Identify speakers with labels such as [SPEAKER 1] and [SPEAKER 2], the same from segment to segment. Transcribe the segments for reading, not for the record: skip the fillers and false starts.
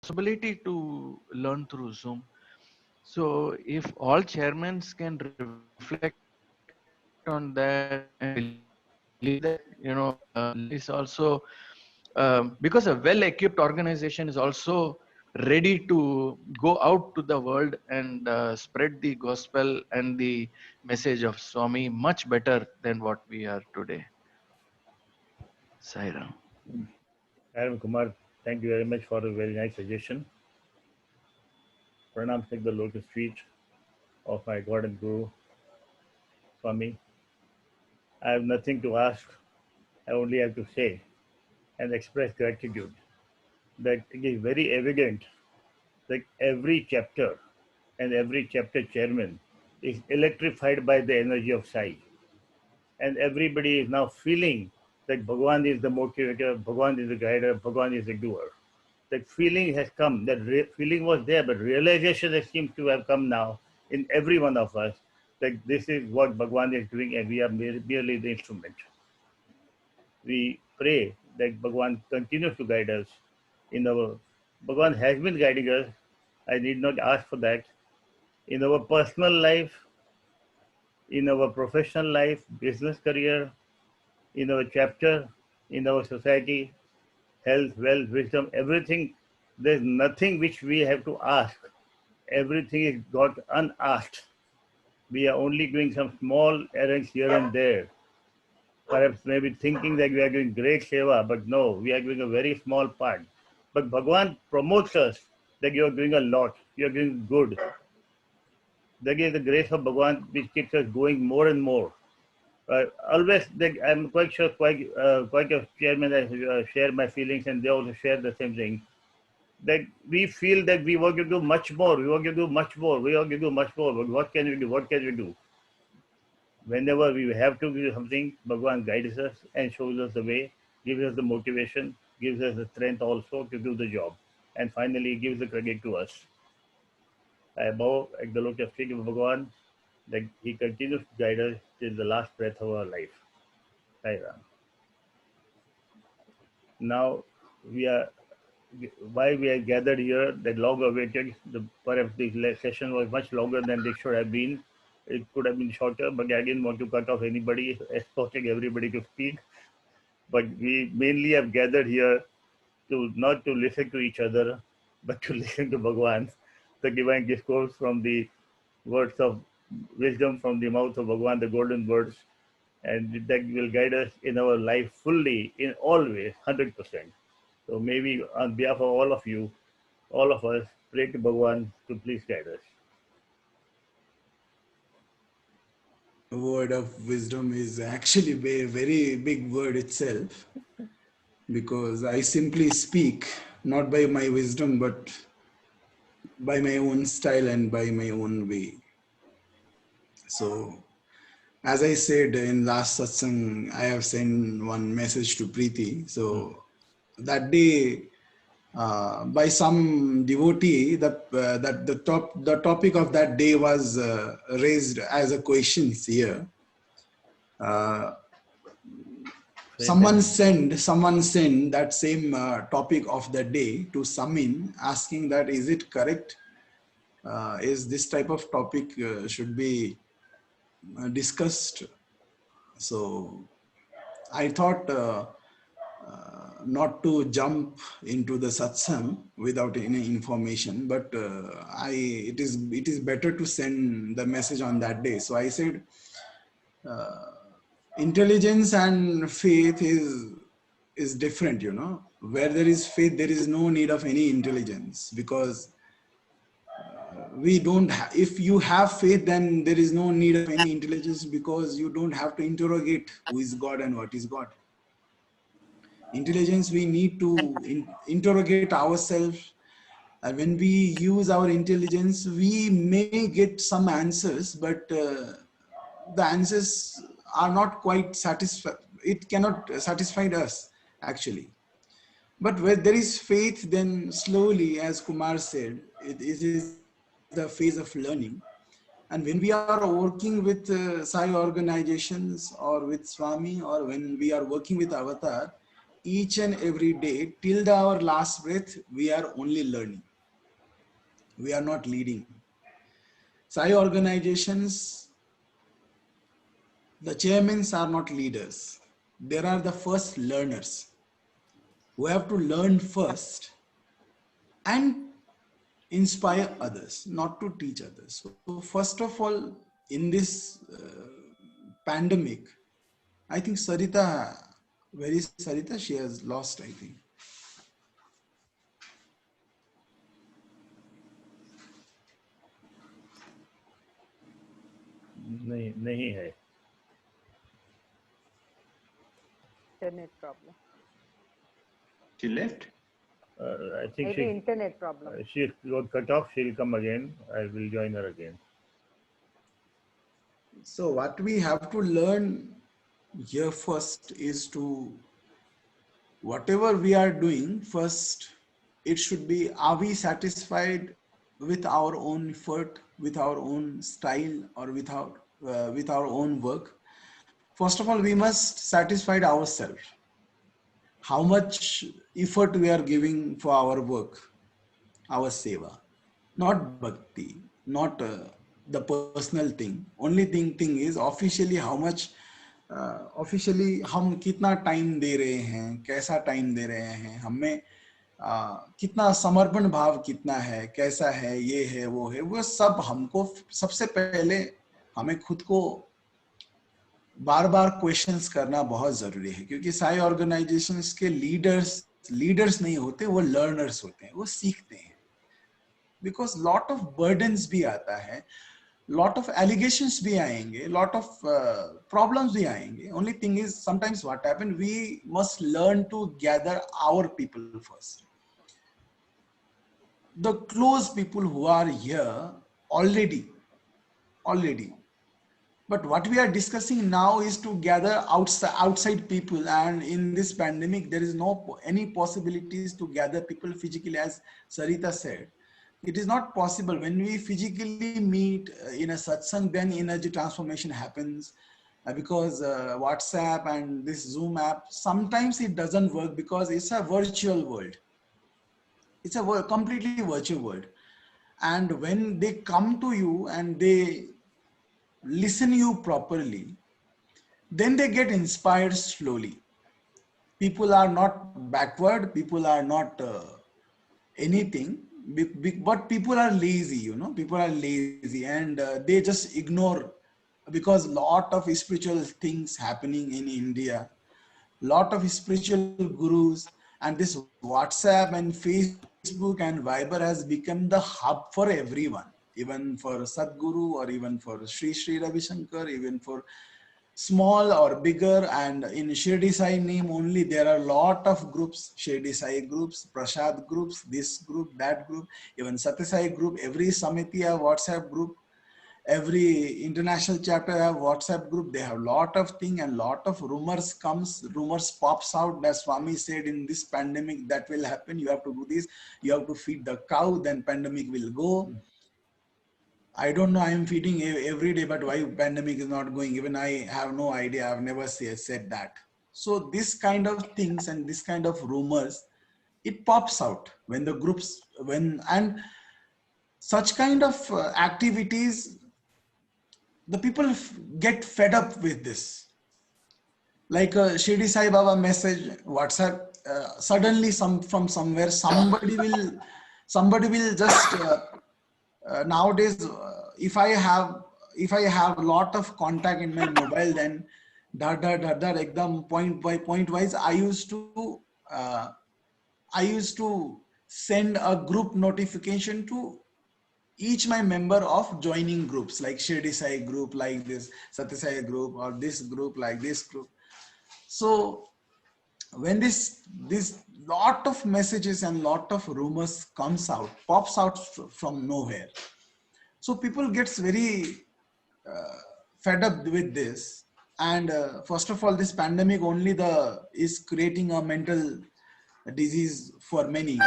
[SPEAKER 1] possibility to learn through Zoom. So if all chairmen can reflect on that and believe that, learning is also, because a well-equipped organization is also ready to go out to the world and spread the gospel and the message of Swami much better than what we are today. Sairam.
[SPEAKER 2] Aaron Kumar, thank you very much for a very nice suggestion. Pranam take the lotus feet of my God and Guru, Swami. I have nothing to ask. I only have to say and express gratitude that it is very evident that every chapter and every chapter chairman is electrified by the energy of Sai. And everybody is now feeling that Bhagwan is the motivator, Bhagwan is the guider, Bhagwan is the doer. That feeling has come, that feeling was there, but realization that seems to have come now in every one of us that this is what Bhagwan is doing and we are merely the instrument. We pray that Bhagwan continues to guide us in our, Bhagwan has been guiding us. I need not ask for that. In our personal life, in our professional life, business career, in our chapter, in our society, health, wealth, wisdom, everything. There's nothing which we have to ask. Everything is got unasked. We are only doing some small errands here and there. Perhaps maybe thinking that we are doing great seva, but no, we are doing a very small part. But Bhagwan promotes us that you are doing a lot. You are doing good. That is the grace of Bhagwan which keeps us going more and more. Always, I'm quite sure quite a chairman share my feelings and they also share the same thing. That we feel that we want to do much more, we want to do much more, we want to do much more, but what can we do? What can we do? Whenever we have to do something, Bhagwan guides us and shows us the way, gives us the motivation, gives us the strength also to do the job, and finally gives the credit to us. I bow at the lotus feet of Bhagwan that he continues to guide us till the last breath of our life. Sai Ram. Now we are why we are gathered here, that long awaited. Perhaps the session was much longer than they should have been. It could have been shorter, but I didn't want to cut off anybody, escorting everybody to speak. But we mainly have gathered here to not to listen to each other, but to listen to Bhagwan, the divine discourse from the words of wisdom from the mouth of Bhagwan, the golden words, and that will guide us in our life fully, in all ways, 100%. So maybe on behalf of all of you, all of us, pray to Bhagwan to please guide us.
[SPEAKER 3] Word of wisdom is actually a very big word itself, because I simply speak not by my wisdom but by my own style and by my own way. So as I said in last satsang, I have sent one message to Preeti. So that day, by some devotee, that the topic of that day was raised as a question here. Someone sent that same topic of the day to Samin, asking that is it correct? Is this type of topic should be discussed? So I thought not to jump into the satsang without any information, but it is better to send the message on that day. So I said, intelligence and faith is different, you know. Where there is faith, there is no need of any intelligence, because we don't if you have faith, then there is no need of any intelligence, because you don't have to interrogate who is God and what is God. Intelligence, we need to interrogate ourselves. And when we use our intelligence, we may get some answers, but the answers are not quite satisfied. It cannot satisfy us actually. But where there is faith, then slowly, as Kumar said, it is the phase of learning. And when we are working with Sai organizations or with Swami, or when we are working with Avatar, each and every day till our last breath, we are only learning. We are not leading. Sai organizations, the chairmen are not leaders. They are the first learners who have to learn first and inspire others, not to teach others. So first of all, in this pandemic, I think Sarita, where is Sarita? She has lost, I think.
[SPEAKER 2] नहीं नहीं है.
[SPEAKER 4] Internet problem.
[SPEAKER 5] She left?
[SPEAKER 2] I think
[SPEAKER 4] Maybe internet problem.
[SPEAKER 2] she got cut off. She'll come again. I will join her again.
[SPEAKER 3] So what we have to learn here first is to, whatever we are doing, first it should be, are we satisfied with our own effort, with our own style, or with our own work? First of all, we must satisfy ourselves. How much effort we are giving for our work, our seva, not bhakti, not the personal thing. Only thing is officially how much, officially हम कितना time दे रहे हैं, कैसा time दे रहे हैं, हमें कितना समर्पण भाव कितना है, कैसा है, ये है, वो सब हमको सबसे पहले हमें खुद को बार बार क्वेश्चंस करना बहुत जरूरी है, क्योंकि सारे ऑर्गेनाइजेशंस के लीडर्स नहीं होते, वो लर्नर्स होते हैं, वो सीखते हैं. बिकॉज लॉट ऑफ बर्डन्स भी आता है, लॉट ऑफ एलिगेशंस भी आएंगे, लॉट ऑफ प्रॉब्लम्स भी आएंगे. Only thing is sometimes what happen, we must learn to gather our people first. The close people who are here already. But what we are discussing now is to gather outside people, and in this pandemic, there is no any possibilities to gather people physically, as Sarita said. It is not possible. When we physically meet in a satsang, then energy transformation happens, because WhatsApp and this Zoom app, sometimes it doesn't work because it's a virtual world. It's a completely virtual world. And when they come to you and they listen you properly, then they get inspired slowly. People are not backward, people are not anything, but people are lazy, people are lazy, and they just ignore, because lot of spiritual things happening in India, lot of spiritual gurus, and this WhatsApp and Facebook and Viber has become the hub for everyone, even for Sadhguru, or even for Sri Ravi Shankar, even for small or bigger. And in Shirdi Sai name only, there are a lot of groups, Shirdi Sai groups, Prashad groups, this group, that group, even Satya Sai group. Every Samiti have WhatsApp group, every international chapter have WhatsApp group. They have lot of thing, and lot of rumors pops out, that Swami said in this pandemic that will happen, you have to do this, you have to feed the cow, then pandemic will go. I don't know, I am feeding every day, but why pandemic is not going, even I have no idea. I've never said that. So this kind of things and this kind of rumors, it pops out when the groups, and such kind of activities, the people get fed up with this. Like a Shirdi Sai Baba message, WhatsApp, suddenly from somewhere, somebody will just, nowadays, if I have a lot of contact in my mobile, then ekdam point wise, I used to send a group notification to each my member of joining groups, like Shirdi Sai group, like this Satya Sai group, or this group, like this group. So when this lot of messages and lot of rumors pops out from nowhere, so people gets very fed up with this. And first of all, this pandemic only is creating a mental disease for many.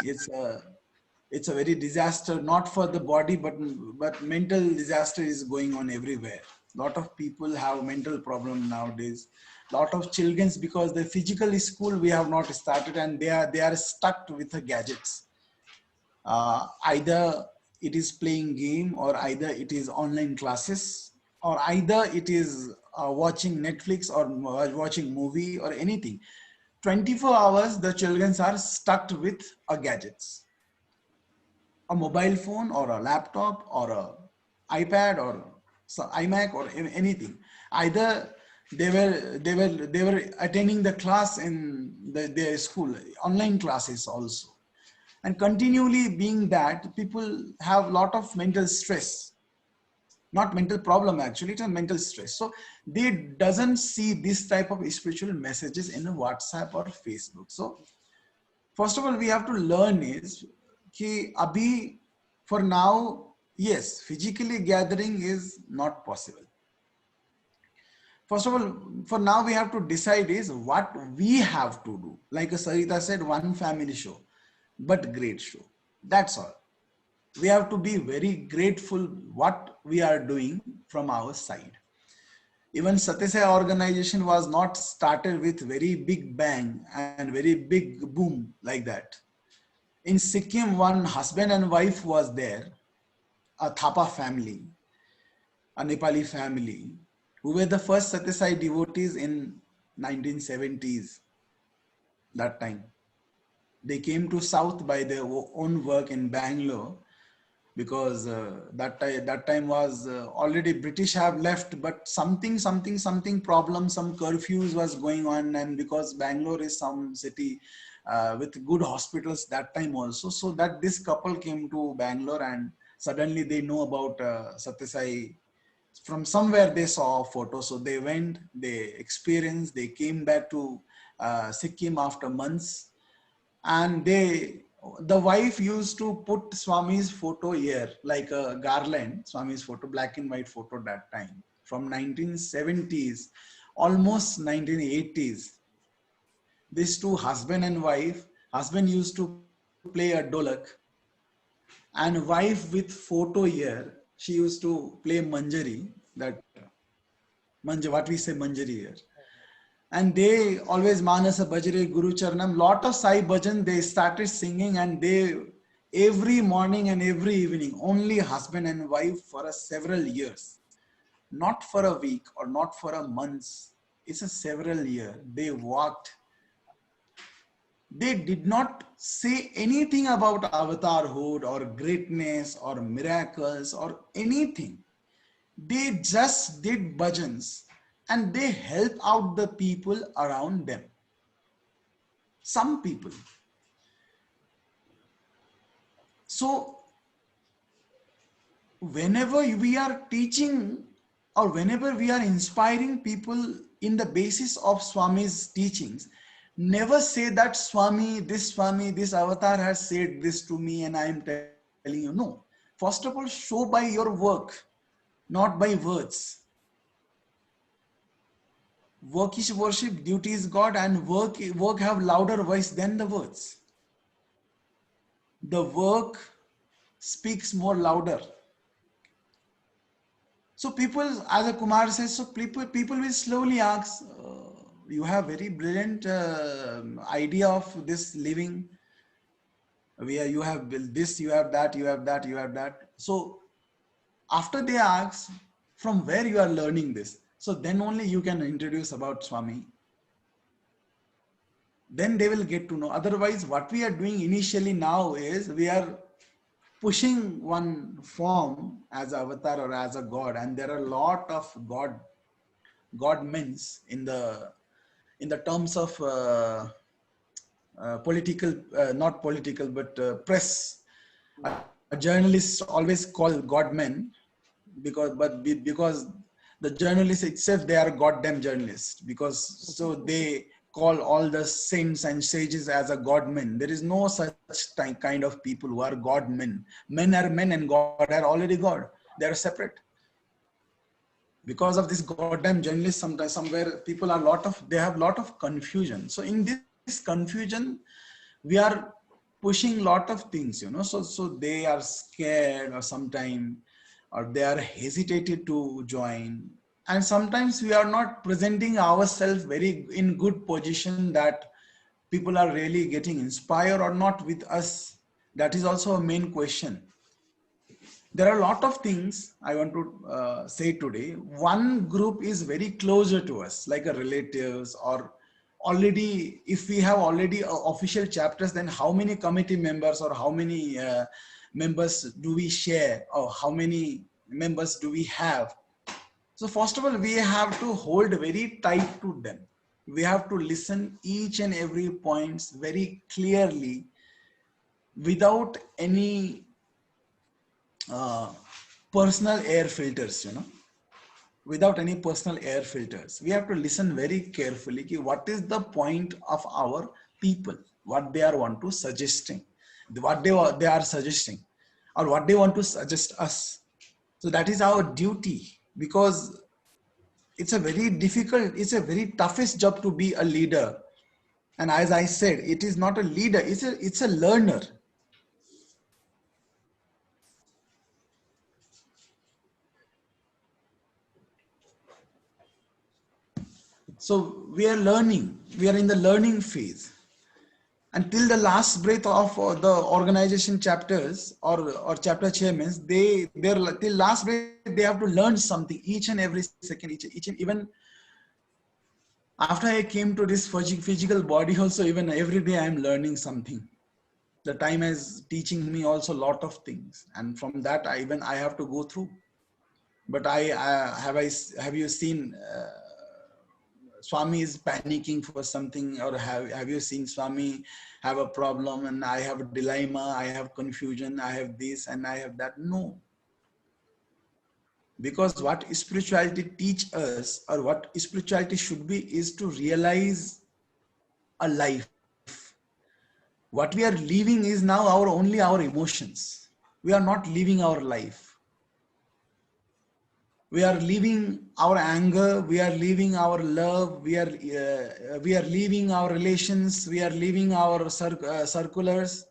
[SPEAKER 3] It's a very disaster, not for the body, but mental disaster is going on everywhere. A lot of people have mental problem nowadays. lot of children, because the physical school we have not started, and they are stuck with the gadgets. Either it is playing game, or either it is online classes, or either it is watching Netflix or watching movie or anything. 24 hours the children are stuck with gadgets, a mobile phone or a laptop or a iPad or iMac or anything. Either they were attending the class in their school, online classes also, and continually being that, people have a lot of mental stress, not mental problem, actually it's a mental stress. So they doesn't see this type of spiritual messages in WhatsApp or Facebook. So first of all, we have to learn is कि abhi, for now, yes, physically gathering is not possible. First of all, for now we have to decide is what we have to do. Like Sarita said, one family show, but great show. That's all. We have to be very grateful what we are doing from our side. Even Satya Sai organization was not started with very big bang and very big boom like that. In Sikkim, one husband and wife was there, a Thapa family, a Nepali family, who were the first Satya Sai devotees in 1970s, that time. They came to South by their own work in Bangalore, because that time was already British have left, but something problem, some curfews was going on, and because Bangalore is some city with good hospitals that time also, so that this couple came to Bangalore, and suddenly they know about Satya Sai. From somewhere they saw a photo, so they went, they experienced, they came back to Sikkim after months, and the wife used to put Swami's photo here, like a garland, Swami's photo, black and white photo that time, from 1970s, almost 1980s. These two, husband and wife, husband used to play a dolak, and wife with photo here, she used to play manjari, that what we say manjari here. And they always Manasa Bhajare Guru Charanam, lot of Sai Bhajan they started singing, and they every morning and every evening, only husband and wife for several years, not for a week or not for a month, it's a several year. They walked. They did not say anything about avatarhood or greatness or miracles or anything. They just did bhajans, and they help out the people around them. Some people. So whenever we are teaching or whenever we are inspiring people in the basis of Swami's teachings, never say that Swami, this avatar has said this to me and I am telling you. No. First of all, show by your work, not by words. Work is worship, duty is God, and work have louder voice than the words. The work speaks more louder. So people, as a Kumar says, so people will slowly ask, you have very brilliant idea of this living, where you have built this, you have that, you have that, you have that. So after they ask, from where you are learning this? So then only you can introduce about Swami. Then they will get to know. Otherwise, what we are doing initially now is we are pushing one form as avatar or as a god, and there are a lot of God-men in the terms of political, not political, but press. A journalist always call God-men because the journalists itself, they are goddamn journalists, because so they call all the saints and sages as a God-men. There is no such kind of people who are God-men. Men are men and God are already God. They are separate. Because of this goddamn journalists, sometimes somewhere people are they have lot of confusion. So in this confusion, we are pushing lot of things, so they are scared, or sometime, or they are hesitated to join. and sometimes we are not presenting ourselves very in good position that people are really getting inspired or not with us. That is also a main question. There are a lot of things I want to say today. One group is very closer to us, like a relatives, or already, if we have already official chapters, then how many committee members or how many members do we share, or how many members do we have? So first of all, we have to hold very tight to them. We have to listen each and every points very clearly without any personal air filters, without any personal air filters. We have to listen very carefully. What is the point of our people? What they are want to suggesting, what they are suggesting, or what they want to suggest us. So that is our duty, because it's a very difficult, it's a very toughest job to be a leader. And as I said, it is not a leader, it's a learner. So we are learning, we are in the learning phase. Until the last breath of the organization chapters or chapter chairmen, they're till last breath, they have to learn something each and every second, each and even after I came to this physical body also, even every day I'm learning something. The time is teaching me also a lot of things. And from that, I have to go through. But have you seen Swami is panicking for something, or have you seen Swami have a problem and I have a dilemma, I have confusion, I have this and I have that? No. Because what spirituality teach us, or what spirituality should be, is to realize a life. What we are living is now only our emotions. We are not living our life. We are living our anger, we are living our love, we are living our relations, we are living our circles,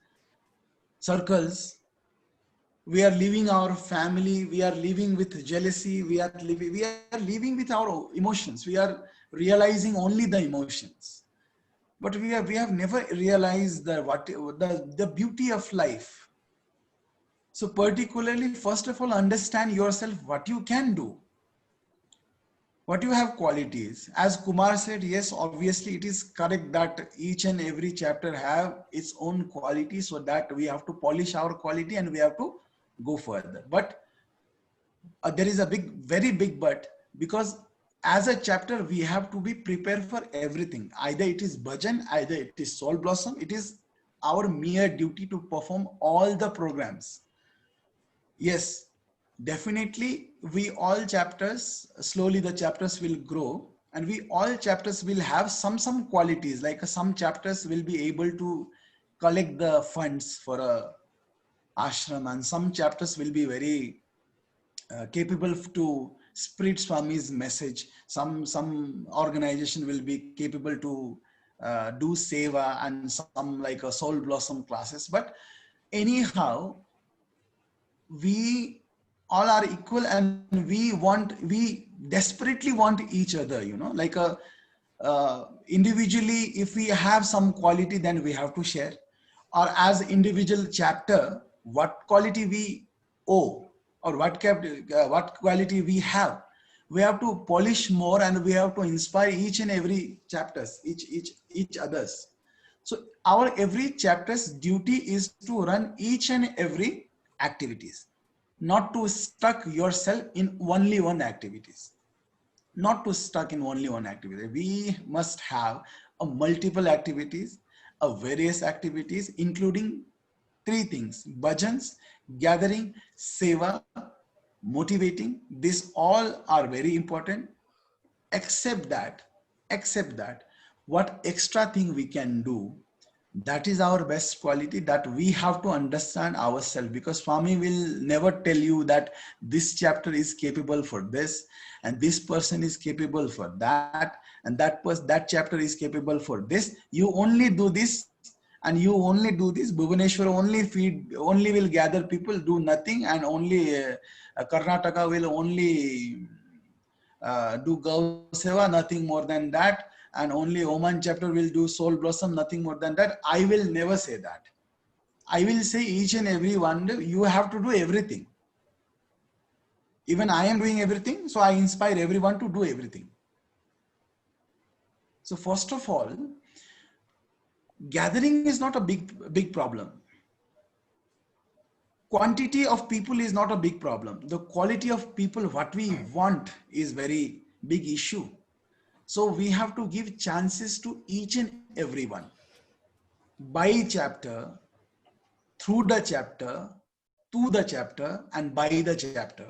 [SPEAKER 3] we are living our family, we are living with jealousy, we are living with our emotions, we are realizing only the emotions. But we have never realized the beauty of life. So particularly, first of all, understand yourself, what you can do, what you have qualities. As Kumar said, yes, obviously it is correct that each and every chapter have its own quality, so that we have to polish our quality and we have to go further. But there is a very big but, because as a chapter, we have to be prepared for everything. Either it is bhajan, either it is soul blossom. It is our mere duty to perform all the programs. Yes, definitely we all chapters, slowly the chapters will grow, and we all chapters will have some qualities, like some chapters will be able to collect the funds for a ashram, and some chapters will be very capable to spread Swami's message. Some organization will be capable to do seva, and some like a soul blossom classes. But anyhow, we all are equal, and we desperately want each other, like individually, if we have some quality, then we have to share, or as individual chapter, what quality we owe, or what quality we have to polish more, and we have to inspire each and every chapters, each others. So our every chapter's duty is to run each and every activities, not to stuck yourself in only one activities, not to stuck in only one activity. We must have a multiple activities, a various activities, including three things: bhajans, gathering, seva, motivating. These all are very important. Except that what extra thing we can do, that is our best quality, that we have to understand ourselves, because Swami will never tell you that this chapter is capable for this, and this person is capable for that, and that chapter is capable for this. You only do this, and you only do this. Bhubaneswar only will gather people, do nothing, and only Karnataka will only do Gau Seva, nothing more than that. And only Oman chapter will do Soul Blossom, nothing more than that. I will never say that. I will say each and every one, you have to do everything. Even I am doing everything, so I inspire everyone to do everything. So first of all, gathering is not a big problem. Quantity of people is not a big problem. The quality of people, what we want, is very big issue. So we have to give chances to each and everyone. By chapter, through the chapter, to the chapter, and by the chapter.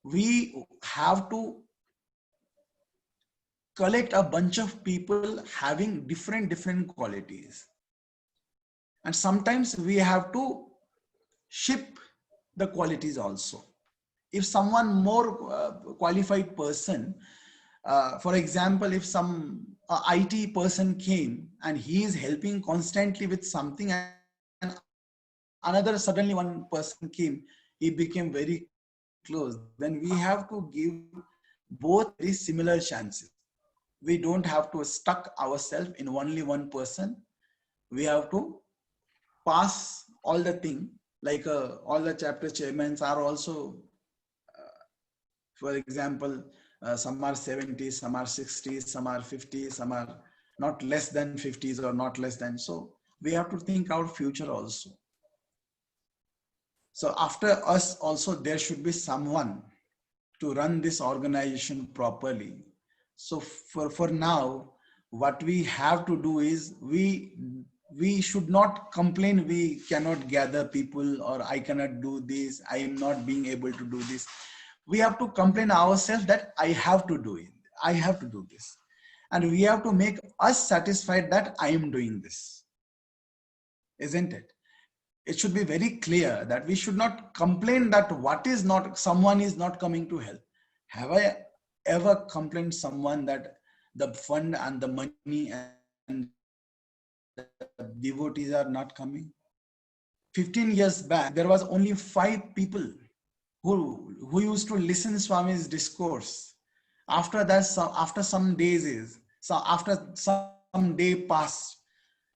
[SPEAKER 3] We have to collect a bunch of people having different qualities. And sometimes we have to ship the qualities also. If someone more qualified person, for example, if some IT person came and he is helping constantly with something, and another suddenly one person came, he became very close, then we have to give both very similar chances. We don't have to stuck ourselves in only one person. We have to pass all the thing, like all the chapter chairmen are also, for example, some are 70s, some are 60s, some are 50s, some are not less than 50s or not less than. So we have to think our future also. So after us also, there should be someone to run this organization properly. So for now, what we have to do is we should not complain we cannot gather people, or I cannot do this, I am not being able to do this. We have to complain ourselves that I have to do it, I have to do this. And we have to make us satisfied that I am doing this. Isn't it? It should be very clear that we should not complain that what is not, someone is not coming to help. Have I ever complained someone that the fund and the money and the devotees are not coming? 15 years back, there was only 5 people who used to listen to Swami's discourse. After that, after some days, so after some day passed,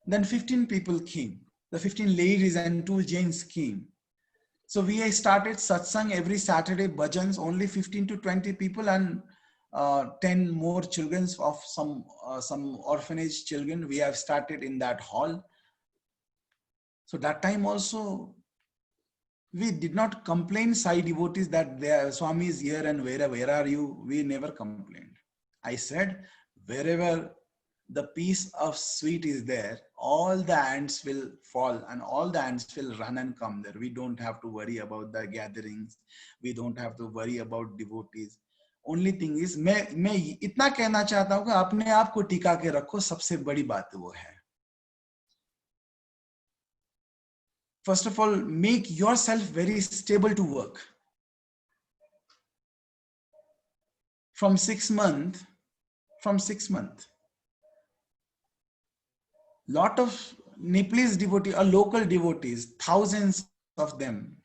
[SPEAKER 3] then 15 people came. The 15 ladies and 2 gents came. So we started satsang every Saturday, bhajans, only 15 to 20 people, and 10 more children of some orphanage children we have started in that hall. So that time also, we did not complain Sai devotees that their Swami is here and where are you? We never complained. I said, wherever the piece of sweet is there, all the ants will fall and all the ants will run and come there. We don't have to worry about the gatherings. We don't have to worry about devotees. Only thing is, मैं इतना कहना चाहता हूँ कि अपने आप को टिका के रखो, सबसे बड़ी बात वो है. First of all, make yourself very stable to work. From 6 months, lot of Nepalese devotees or local devotees, thousands of them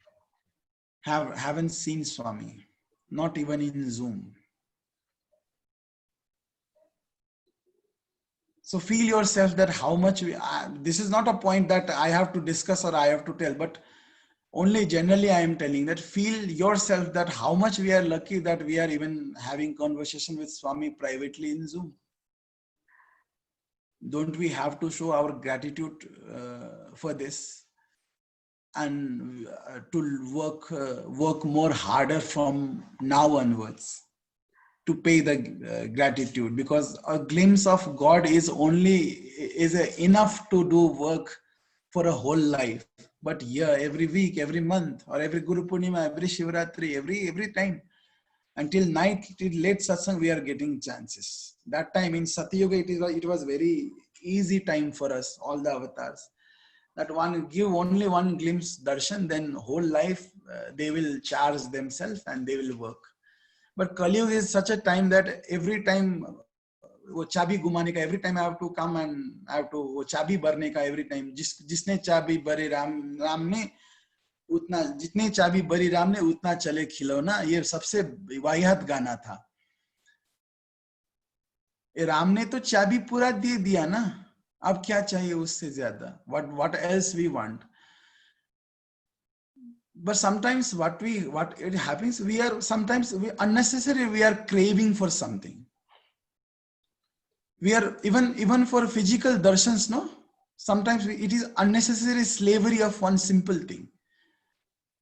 [SPEAKER 3] haven't seen Swami, not even in Zoom. So feel yourself that how much this is not a point that I have to discuss or I have to tell, but only generally I am telling that feel yourself that how much we are lucky that we are even having conversation with Swami privately in Zoom. Don't we have to show our gratitude for this, and to work more harder from now onwards to pay the gratitude, because a glimpse of God is enough to do work for a whole life. But yeah, every week, every month, or every Guru Purnima, every Shivratri, every time, until night, till late satsang, we are getting chances. That time in Satyuga, it was very easy time for us, all the avatars. That one give only one glimpse darshan, then whole life they will charge themselves and they will work. But Kali Yuga is such a time that every time वो चाबी घुमाने का, every time I have to come and I have to वो चाबी भरने का every time, जिसने चाबी भरी राम ने उतना, जितने चाबी भरी राम ने उतना चले खिलौना, ये सबसे वाहियात गाना था. राम ने तो चाबी पूरा दे दिया ना, अब क्या चाहिए उससे ज्यादा? what else we want? But sometimes what it happens, we are sometimes unnecessary, we are craving for something. We are even for physical darshans, no, sometimes it is unnecessary slavery of one simple thing,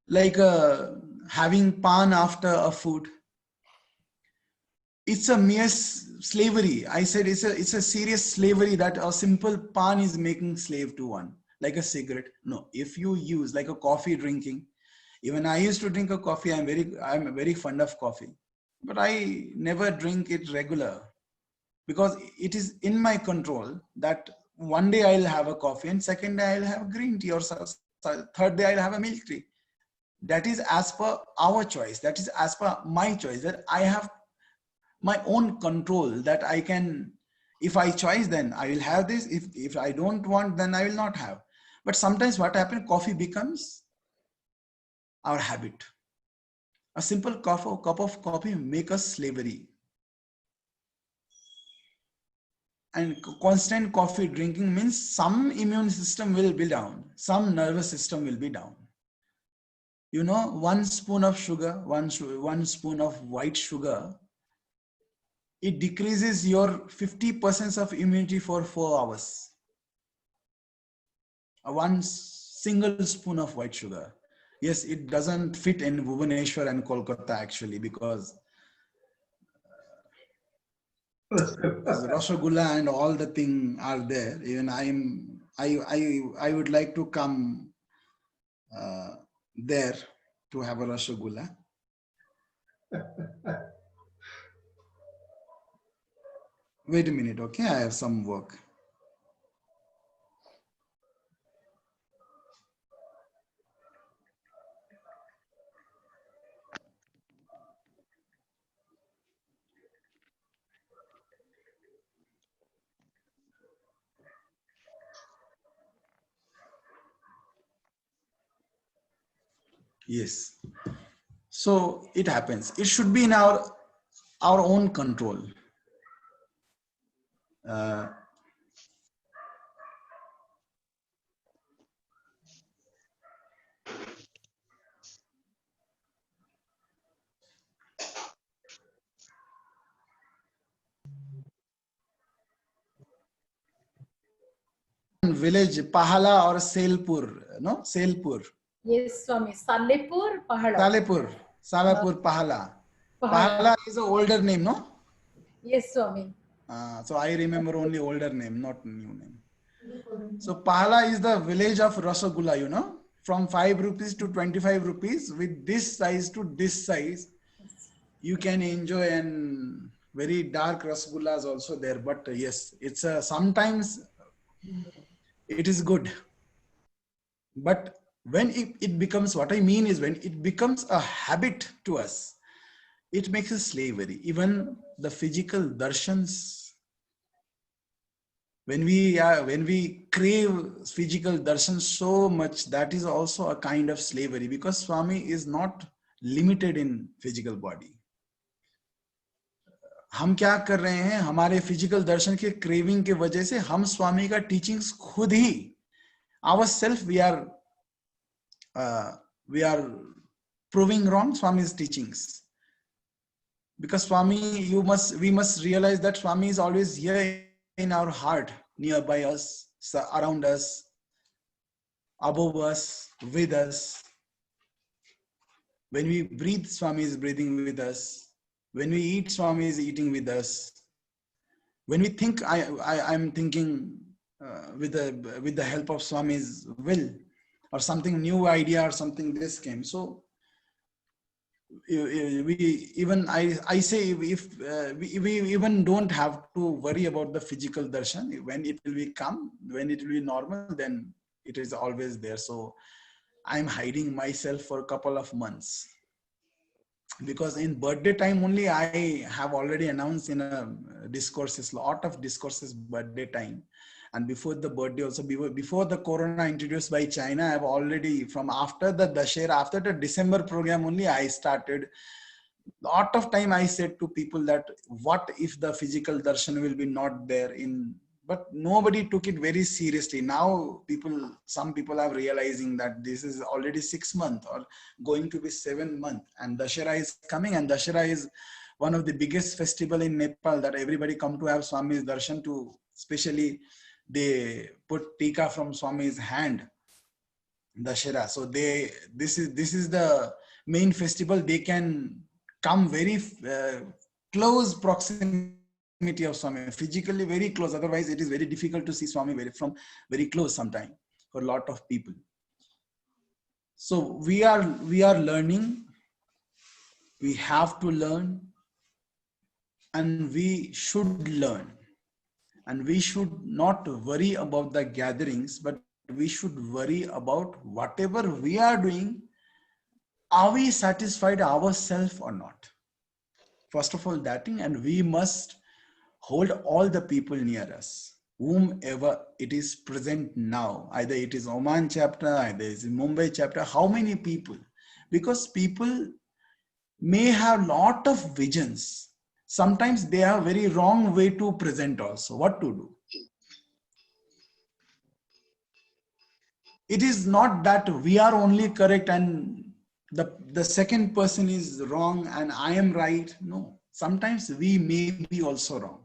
[SPEAKER 3] like having pan after a food. It's a mere slavery. I said it's a serious slavery that a simple pan is making slave to one, like a cigarette. No, if you use like a coffee drinking, even I used to drink a coffee. I'm very fond of coffee, but I never drink it regular because it is in my control that one day I'll have a coffee and second day I'll have green tea, or third day I'll have a milk tea. That is as per our choice. That is as per my choice, that I have my own control, that I can, if I choose, then I will have this. If I don't want, then I will not have. But sometimes what happens, coffee becomes our habit. A simple cup of coffee make us slavery. And constant coffee drinking means some immune system will be down, some nervous system will be down. You know, 1 spoon of sugar, one spoon of white sugar, it decreases your 50% of immunity for 4 hours. One single spoon of white sugar. Yes, it doesn't fit in Bhubaneswar and Kolkata actually, because Rasgulla and all the thing are there. Even I would like to come there to have a Rasgulla. Wait a minute, okay? I have some work. Yes. So it happens. It should be in our own control. Village Pahala or Selpur, no? Selpur.
[SPEAKER 6] Yes, Swami. Salepur, Pahada.
[SPEAKER 3] Salapur, Pahala. Pahala is an older name, no?
[SPEAKER 6] Yes, Swami.
[SPEAKER 3] So I remember only older name, not new name. So Pahala is the village of Rasgulla, you know, from 5 rupees to 25 rupees, with this size to this size. You can enjoy, and very dark Rasgullas also there. But yes, it's sometimes it is good. But when it becomes, what I mean is, when it becomes a habit to us, it makes us slavery. Even the physical darshans, when we crave physical darshan so much, that is also a kind of slavery, because Swami is not limited in physical body. हम क्या कर रहे हैं, हमारे physical दर्शन के craving के वजह से हम स्वामी का टीचिंग्स खुद ही ourselves we are proving wrong Swami's teachings, because Swami, we must realize that Swami is always here in our heart, nearby us, around us, above us, with us. When we breathe, Swami is breathing with us. When we eat, Swami is eating with us. When we think, I'm thinking with the help of Swami's will, or something new idea or something this came. So I say, if we even don't have to worry about the physical darshan. When it will come, when it will be normal, then it is always there. So I'm hiding myself for a couple of months, because in birthday time only, I have already announced in a lot of discourses birthday time. And before the birthday also, before the corona introduced by China, I've already, from after the Dashera, after the December program only, I started lot of time I said to people that what if the physical darshan will be not there in, but nobody took it very seriously. Now some people are realizing that this is already 6 months or going to be 7 months, and Dashera is coming, and Dashera is one of the biggest festival in Nepal that everybody come to have Swami's darshan to, especially they put tika from Swami's hand, Dashera. So this is the main festival. They can come very close proximity of Swami, physically very close. Otherwise, it is very difficult to see Swami from very close sometime for a lot of people. So we are learning. We have to learn, and we should learn, and we should not worry about the gatherings, but we should worry about whatever we are doing. Are we satisfied ourselves or not? First of all, that thing, and we must hold all the people near us, whomever it is present now, either it is Oman chapter, either it is Mumbai chapter, how many people? Because people may have lot of visions. Sometimes they have very wrong way to present also. What to do? It is not that we are only correct and the second person is wrong and I am right. No, sometimes we may be also wrong.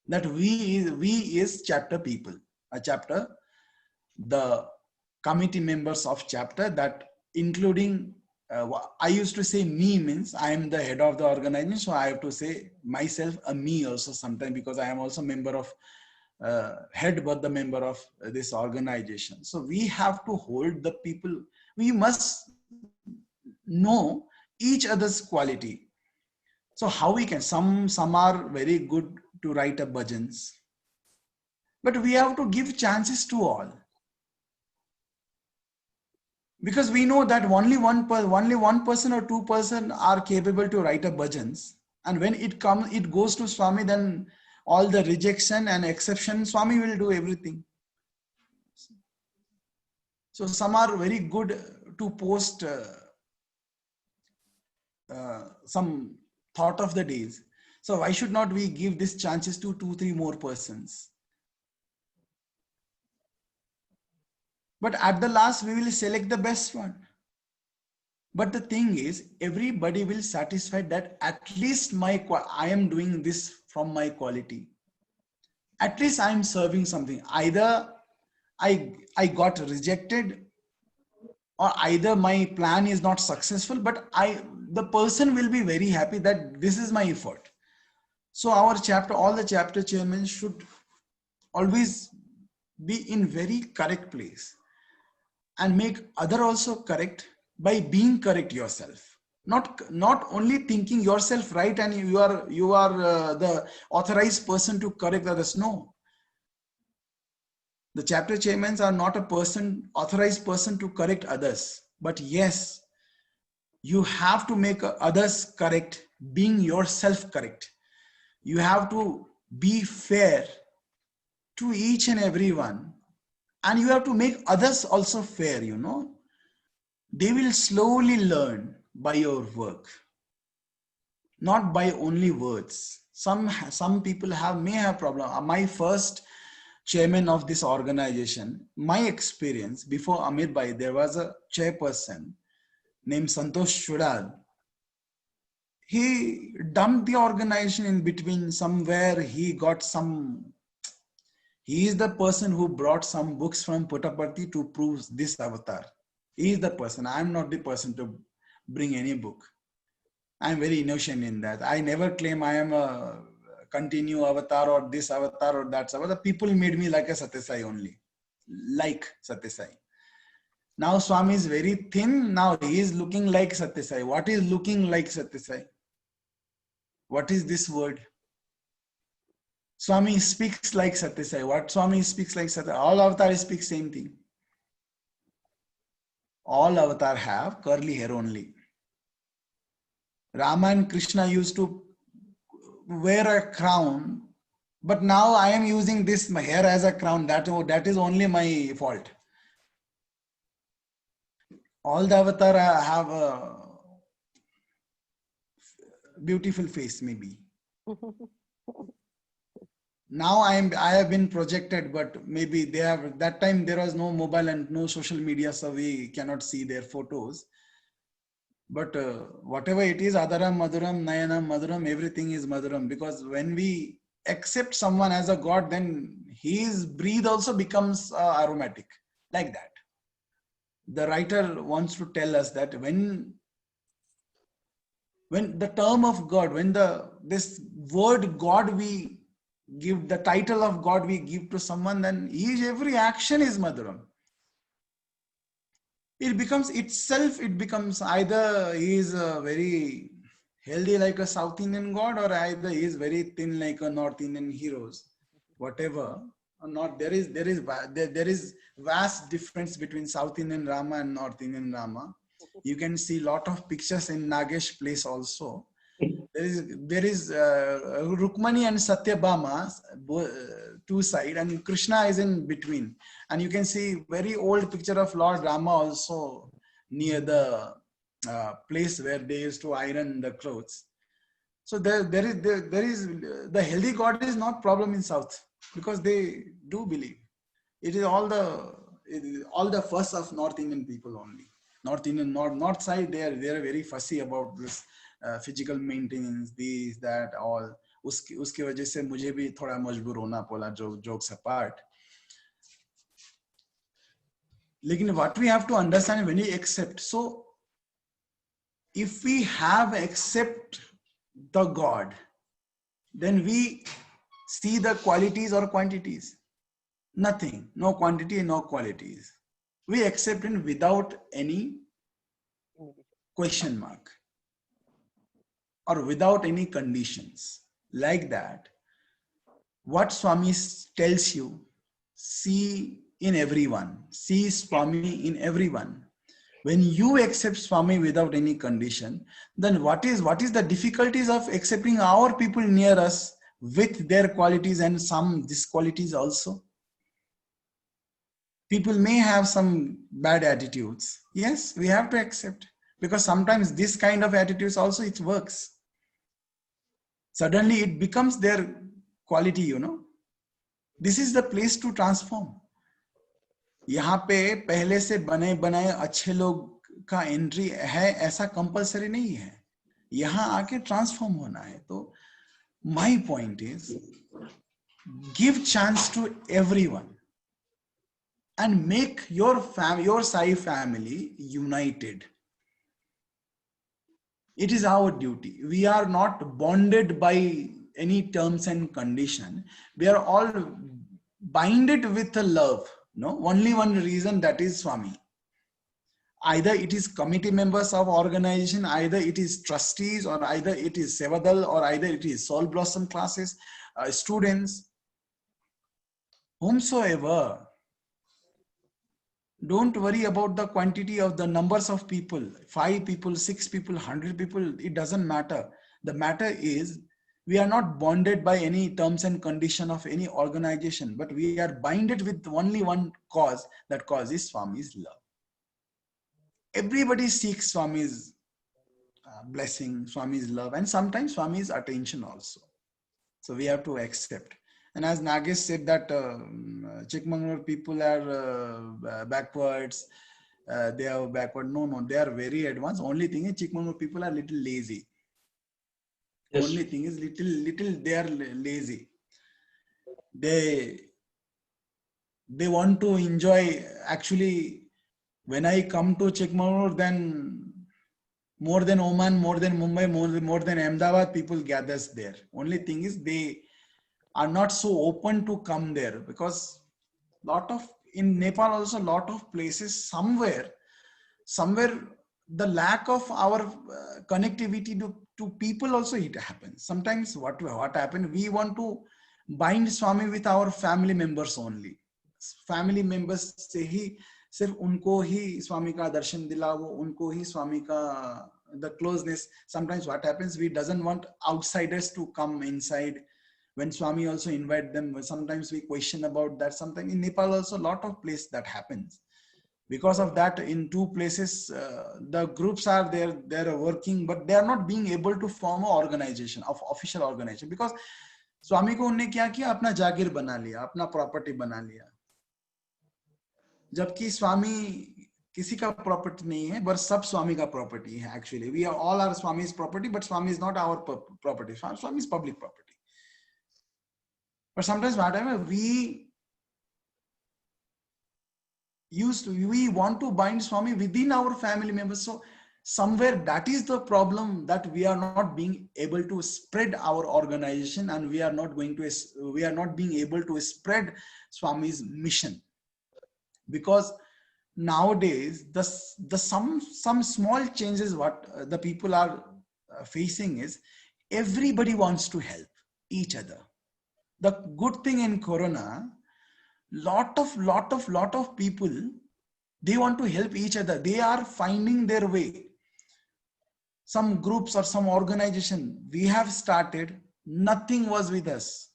[SPEAKER 3] That we is chapter people, a chapter, the committee members of chapter, that including I used to say me means I am the head of the organization, so I have to say myself a me also sometimes, because I am also member of head but the member of this organization. So we have to hold the people. We must know each other's quality. So how we can, some are very good to write a bhajans, but we have to give chances to all, because we know that only one person or 2 person are capable to write a bhajans, and when it goes to Swami, then all the rejection and exception, Swami will do everything. So some are very good to post some thought of the days. So why should not we give these chances to 2-3 more persons? But at the last, we will select the best one. But the thing is, everybody will satisfy that at least I am doing this from my quality. At least I am serving something. Either I got rejected, or either my plan is not successful, but the person will be very happy that this is my effort. So our chapter, all the chapter chairmen should always be in very correct place and make other also correct by being correct yourself. Not only thinking yourself right and you are the authorized person to correct others. No. The chapter chairmen are not a authorized person to correct others. But yes, you have to make others correct, being yourself correct. You have to be fair to each and everyone, and you have to make others also fair. They will slowly learn by your work, not by only words. Some people may have problem. My first chairman of this organization, my experience before Amir Bhai, there was a chairperson named Santosh Chudal. He dumped the organization in between somewhere. He is the person who brought some books from Puttaparthi to prove this avatar. He is the person. I am not the person to bring any book. I am very innocent in that. I never claim I am a continue avatar or this avatar or that avatar. People made me like a Satyasai only. Like Satyasai. Now Swami is very thin. Now he is looking like Satyasai. What is looking like Satyasai? What is this word? Swami speaks like Satyasai. What Swami speaks like Satyasai? All avatars speak same thing. All avatar have curly hair only. Rama and Krishna used to wear a crown, but now I am using this my hair as a crown. That is only my fault. All the avatar have beautiful face maybe. Now I have been projected, but maybe they have, that time there was no mobile and no social media, so we cannot see their photos. But whatever it is, Adaram, Madhuram, Nayanam, Madhuram, everything is Madhuram, because when we accept someone as a God, then his breath also becomes aromatic, like that. The writer wants to tell us that when the term of God, when this word God we give, the title of God we give to someone, then every action is Madhuram. It becomes itself, it becomes either he is very healthy like a South Indian God, or either he is very thin like a North Indian heroes, whatever. Or not, there is vast difference between South Indian Rama and North Indian Rama. You can see lot of pictures in Nagesh place also. There is Rukmani and Satyabhama, two side, and Krishna is in between. And you can see very old picture of Lord Rama also near the place where they used to iron the clothes. So there is the healthy God is not problem in South, because they do believe. It is all the fuss of North Indian people only. North Indian north side, they are very fussy about this physical maintenance, this, that, all. उसकी वजह से मुझे भी थोड़ा मजबूर होना पड़ा, jokes apart. लेकिन what we have to understand when we accept, so if we have accept the God, then we see the qualities or quantities. Nothing, no quantity, no qualities. We accept him without any question mark or without any conditions. Like that, what Swami tells you, see in everyone, see Swami in everyone. When you accept Swami without any condition, then what is the difficulties of accepting our people near us with their qualities and some disqualities also? People may have some bad attitudes. Yes, we have to accept, because sometimes this kind of attitudes also, it works. Suddenly it becomes their quality, you know. This is the place to transform. यहाँ पे पहले से बने बनाए अच्छे लोग का entry है ऐसा कंपलसरी नहीं है. यहाँ आके ट्रांसफॉर्म होना है. तो my point is, give chance to everyone and make your Sai family united. It is our duty. We are not bonded by any terms and condition. We are all binded with a love. No, only one reason, that is Swami. Either it is committee members of organization, either it is trustees, or either it is Sevadal, or either it is Soul Blossom classes, students, whomsoever. Don't worry about the quantity of the numbers of people, 5 people, 6 people, 100 people, it doesn't matter. The matter is, we are not bonded by any terms and condition of any organization, but we are binded with only one cause, that cause is Swami's love. Everybody seeks Swami's blessing, Swami's love, and sometimes Swami's attention also. So we have to accept. And as Nagesh said that Chikmagalur people are backwards, they are backward. No, they are very advanced. Only thing is Chikmagalur people are little lazy. Yes. Only thing is little they are lazy. They want to enjoy. Actually, when I come to Chikmagalur, then more than Oman, more than Mumbai, more than Ahmedabad, people gathers there. Only thing is they are not so open to come there, because in Nepal also lot of places, somewhere the lack of our connectivity to people also it happens. Sometimes what happens, we want to bind Swami with our family members only. Family members से ही सिर्फ उनको ही स्वामी का दर्शन दिलाओ, उनको ही स्वामी का the closeness. Sometimes what happens, we doesn't want outsiders to come inside. When Swami also invite them, sometimes we question about that. Sometimes in Nepal also a lot of place that happens. Because of that, in two places, the groups are there, they're working, but they are not being able to form an organization, of official organization, because स्वामी को उन्होंने क्या किया, अपना जागीर बना लिया, अपना property बना लिया, जबकि स्वामी किसी का प्रॉपर्टी नहीं है, बट सब स्वामी का प्रॉपर्टी है. Actually we are all are Swami's property, but Swami is not our property. Swami is public property. But sometimes whatever we we want to bind Swami within our family members. So somewhere that is the problem, that we are not being able to spread our organization, and we are not being able to spread Swami's mission. Because nowadays some small changes what the people are facing is, everybody wants to help each other. The good thing in Corona, lot of people, they want to help each other. They are finding their way. Some groups or some organization we have started, nothing was with us.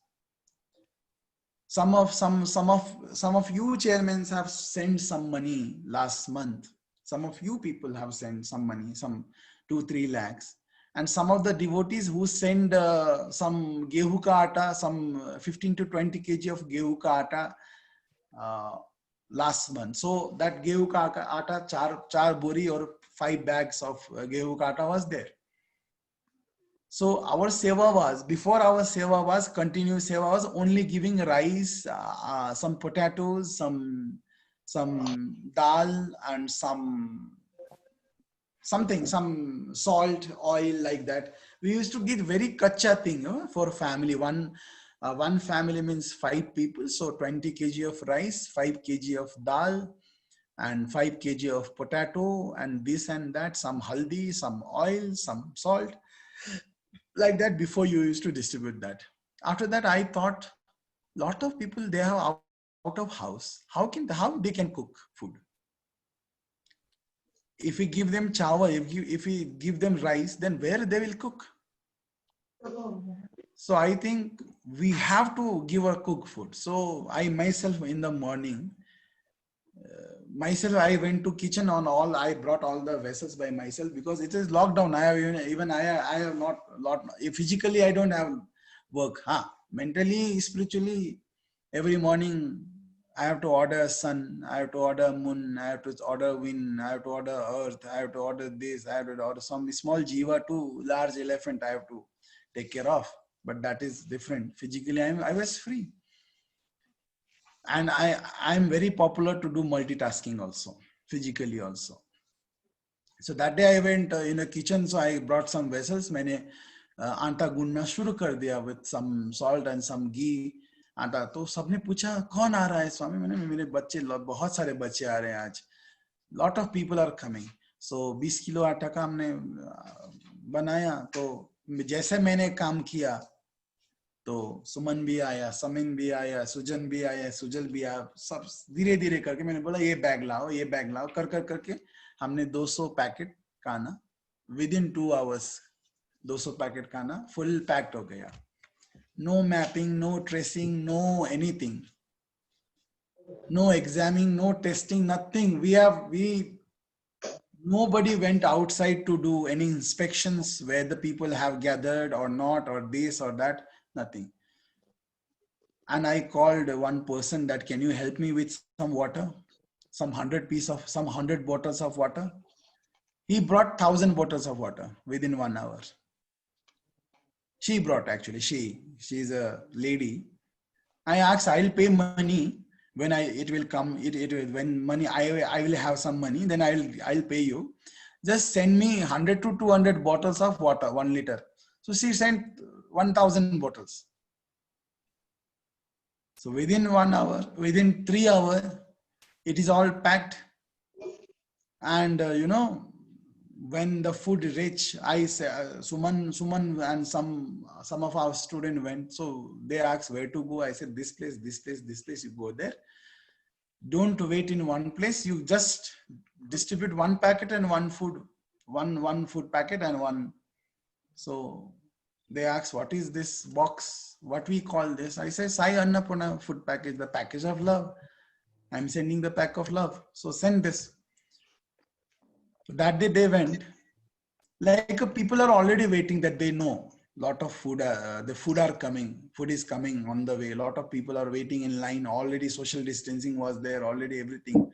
[SPEAKER 3] Some of you chairmen have sent some money last month. Some of you people have sent some money, some 2-3 lakhs. And some of the devotees who send some gehu ka atta, some 15 to 20 kg of gehu ka atta last month. So that gehu ka atta, char bori or 5 bags of gehu ka atta was there. So our seva was, before our seva was, continuous seva was only giving rice, some potatoes, some dal, and some salt, oil, like that. We used to get very kacha thing for family. One family means 5 people, so 20 kg of rice, 5 kg of dal, and 5 kg of potato, and this and that, some haldi, some oil, some salt, like that. Before, you used to distribute that. After that, I thought, lot of people, they have out of house. How they can cook food? If we give them chawal, if we give them rice, then where they will cook? So I think we have to give or cook food. So I myself, in the morning, I went to kitchen on all. I brought all the vessels by myself, because it is lockdown. I have not lot. Physically, I don't have work. Mentally, spiritually, every morning I have to order sun, I have to order moon, I have to order wind, I have to order earth, I have to order this, I have to order some small jiva to large elephant I have to take care of. But that is different. Physically, I was free. And I'm very popular to do multitasking also, physically also. So that day I went in a kitchen, so I brought some vessels. मैंने आटा गूंदना शुरू कर दिया with some salt and some ghee. आटा, तो सबने पूछा कौन आ रहा है स्वामी? मैंने, मेरे बच्चे, बहुत सारे बच्चे आ रहे हैं आज. Lot of people are coming. So 20 kilo आटा का हमने बनाया. तो जैसे मैंने काम किया, तो सुमन भी आया, समिन भी आया, सुजन भी आया, सुजल भी आया. सब धीरे धीरे करके मैंने बोला ये बैग लाओ, ये बैग लाओ, करके हमने 200 पैकेट खाना within 2 hours. 200 पैकेट खाना फुल पैक्ड हो गया. No mapping, no tracing, no anything, no examining, no testing, nothing. Nobody went outside to do any inspections where the people have gathered or not, or this or that, nothing. And I called one person that, can you help me with some water, some 100 bottles of water. He brought 1,000 bottles of water within 1 hour. She brought, actually, she's a lady. I asked, I'll pay money when it will come. When money, I will have some money, then I'll pay you. Just send me 100 to 200 bottles of water, 1 liter. So she sent 1,000 bottles. So within 1 hour, within 3 hours, it is all packed. And when the food reached, I say, Suman and some of our students went. So they asked where to go. I said, this place, you go there. Don't wait in one place. You just distribute 1 packet and one food packet and one. So they asked, what is this box? What we call this? I say, Sai Annapurna food package, the package of love. I'm sending the pack of love. So send this. That day they went. Like people are already waiting, that they know lot of food, the food are coming, food is coming on the way. A lot of people are waiting in line. Already social distancing was there. Already everything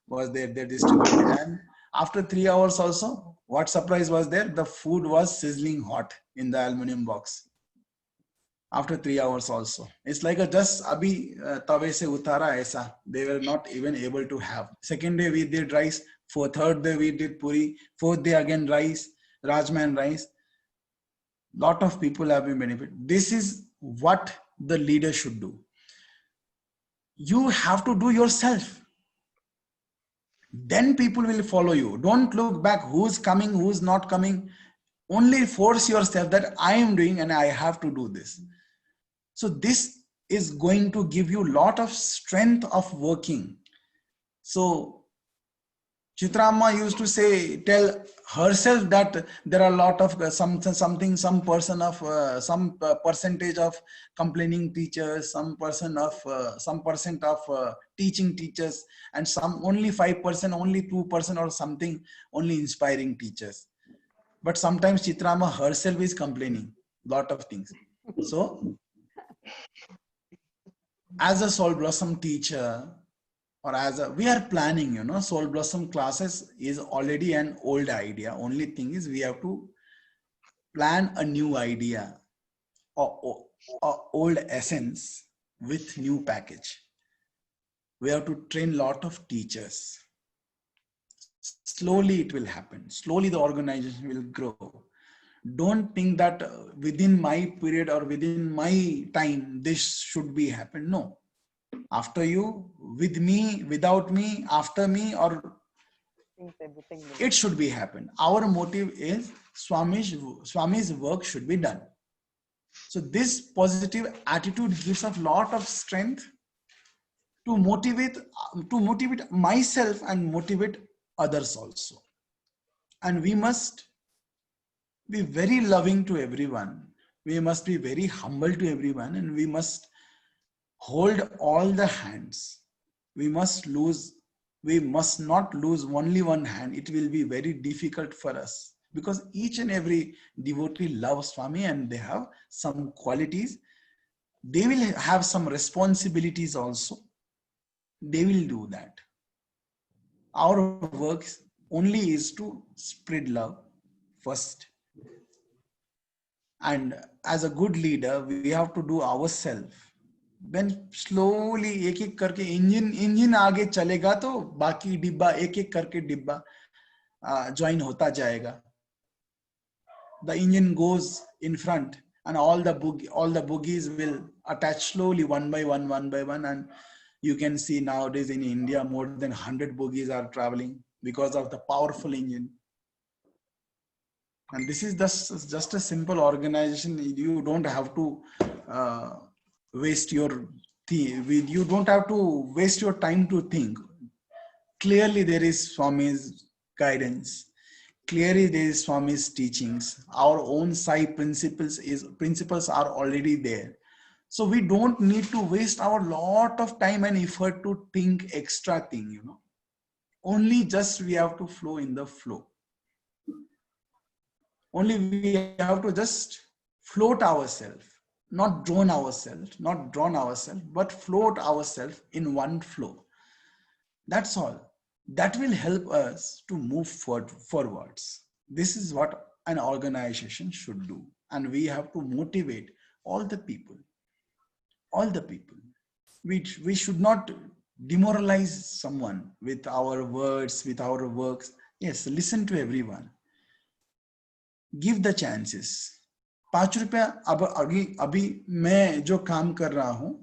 [SPEAKER 3] was there. They distributed. And after 3 hours also, what surprise was there? The food was sizzling hot in the aluminum box. After 3 hours also, it's like a just abhi tawe se utara aisa. They were not even able to have. Second day we did rice. For third day we did puri. Fourth day again rice, rajma and rice. Lot of people have been benefited. This is what the leader should do. You have to do yourself. Then people will follow you. Don't look back who's coming, who's not coming. Only force yourself that I am doing and I have to do this. So this is going to give you a lot of strength of working. So Chitramma used to say, tell herself that there are a lot of some percentage of complaining teachers, some percent of teaching teachers, and some only 5%, only 2% or something, only inspiring teachers. But sometimes Chitramma herself is complaining lot of things. So as a Soul Blossom teacher, or we are planning, Soul Blossom classes is already an old idea. Only thing is we have to plan a new idea or old essence with new package. We have to train lot of teachers. Slowly it will happen. Slowly the organization will grow. Don't think that within my period or within my time, this should be happen. No. After you, with me, without me, after me, or it should be happen. Our motive is Swami's work should be done. So this positive attitude gives a lot of strength to motivate myself and motivate others also. And we must be very loving to everyone. We must be very humble to everyone, and we must hold all the hands. We must not lose only one hand. It will be very difficult for us because each and every devotee loves Swami and they have some qualities. They will have some responsibilities also. They will do that. Our work only is to spread love first. And as a good leader, we have to do ourselves. Then slowly एक करके engine आगे चलेगा तो बाकी डिब्बा एक करके डिब्बा join होता जाएगा. The engine goes in front and all the bogies will attach slowly one by one, and you can see nowadays in India more than 100 bogies are traveling because of the powerful engine. And this is just a simple organization. You don't have to waste your time to think. Clearly there is Swami's guidance. Clearly there is Swami's teachings. Our own Sai principles are already there. So we don't need to waste our lot of time and effort to think extra thing, Only just we have to flow in the flow. Only we have to just float ourselves, not drawn ourselves, but float ourselves in one flow. That's all. That will help us to move forwards. This is what an organization should do. And we have to motivate all the people. We should not demoralize someone with our words, with our works. Yes, listen to everyone. Give the chances. ₹5 अब अभी मैं जो काम कर रहा हूं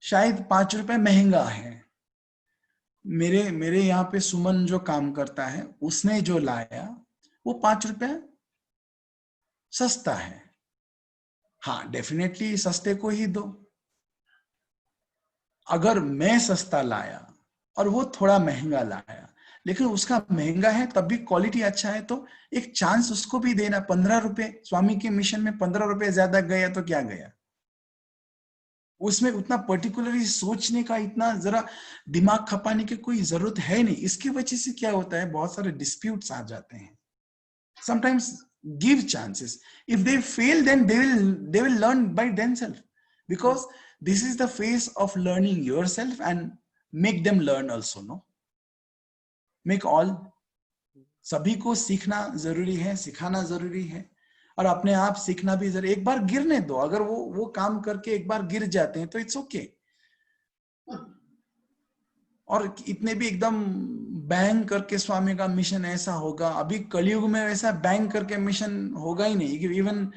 [SPEAKER 3] शायद ₹5 महंगा है. मेरे यहाँ पे सुमन जो काम करता है उसने जो लाया वो ₹5 सस्ता है. हाँ, डेफिनेटली सस्ते को ही दो. अगर मैं सस्ता लाया और वो थोड़ा महंगा लाया, लेकिन उसका महंगा है तब भी क्वालिटी अच्छा है, तो एक चांस उसको भी देना. ₹15 स्वामी के मिशन में ₹15 ज्यादा गया तो क्या गया. उसमें उतना पर्टिकुलरली सोचने का, इतना जरा दिमाग खपाने की कोई जरूरत है नहीं. इसकी वजह से क्या होता है, बहुत सारे डिस्प्यूट्स आ जाते हैं. Sometimes give chances. If they fail, then they will learn by themselves, because this is the phase of learning yourself, and make them learn also. No, make all. सभी को सीखना जरूरी है, सिखाना जरूरी है, और अपने आप सीखना भी जरूरी. एक बार गिरने दो, अगर वो काम करके एक बार गिर जाते हैं तो इट्स ओके. और इतने भी एकदम बैंग करके स्वामी का मिशन ऐसा होगा, अभी कलयुग में वैसा बैंग करके मिशन होगा ही नहीं. इवन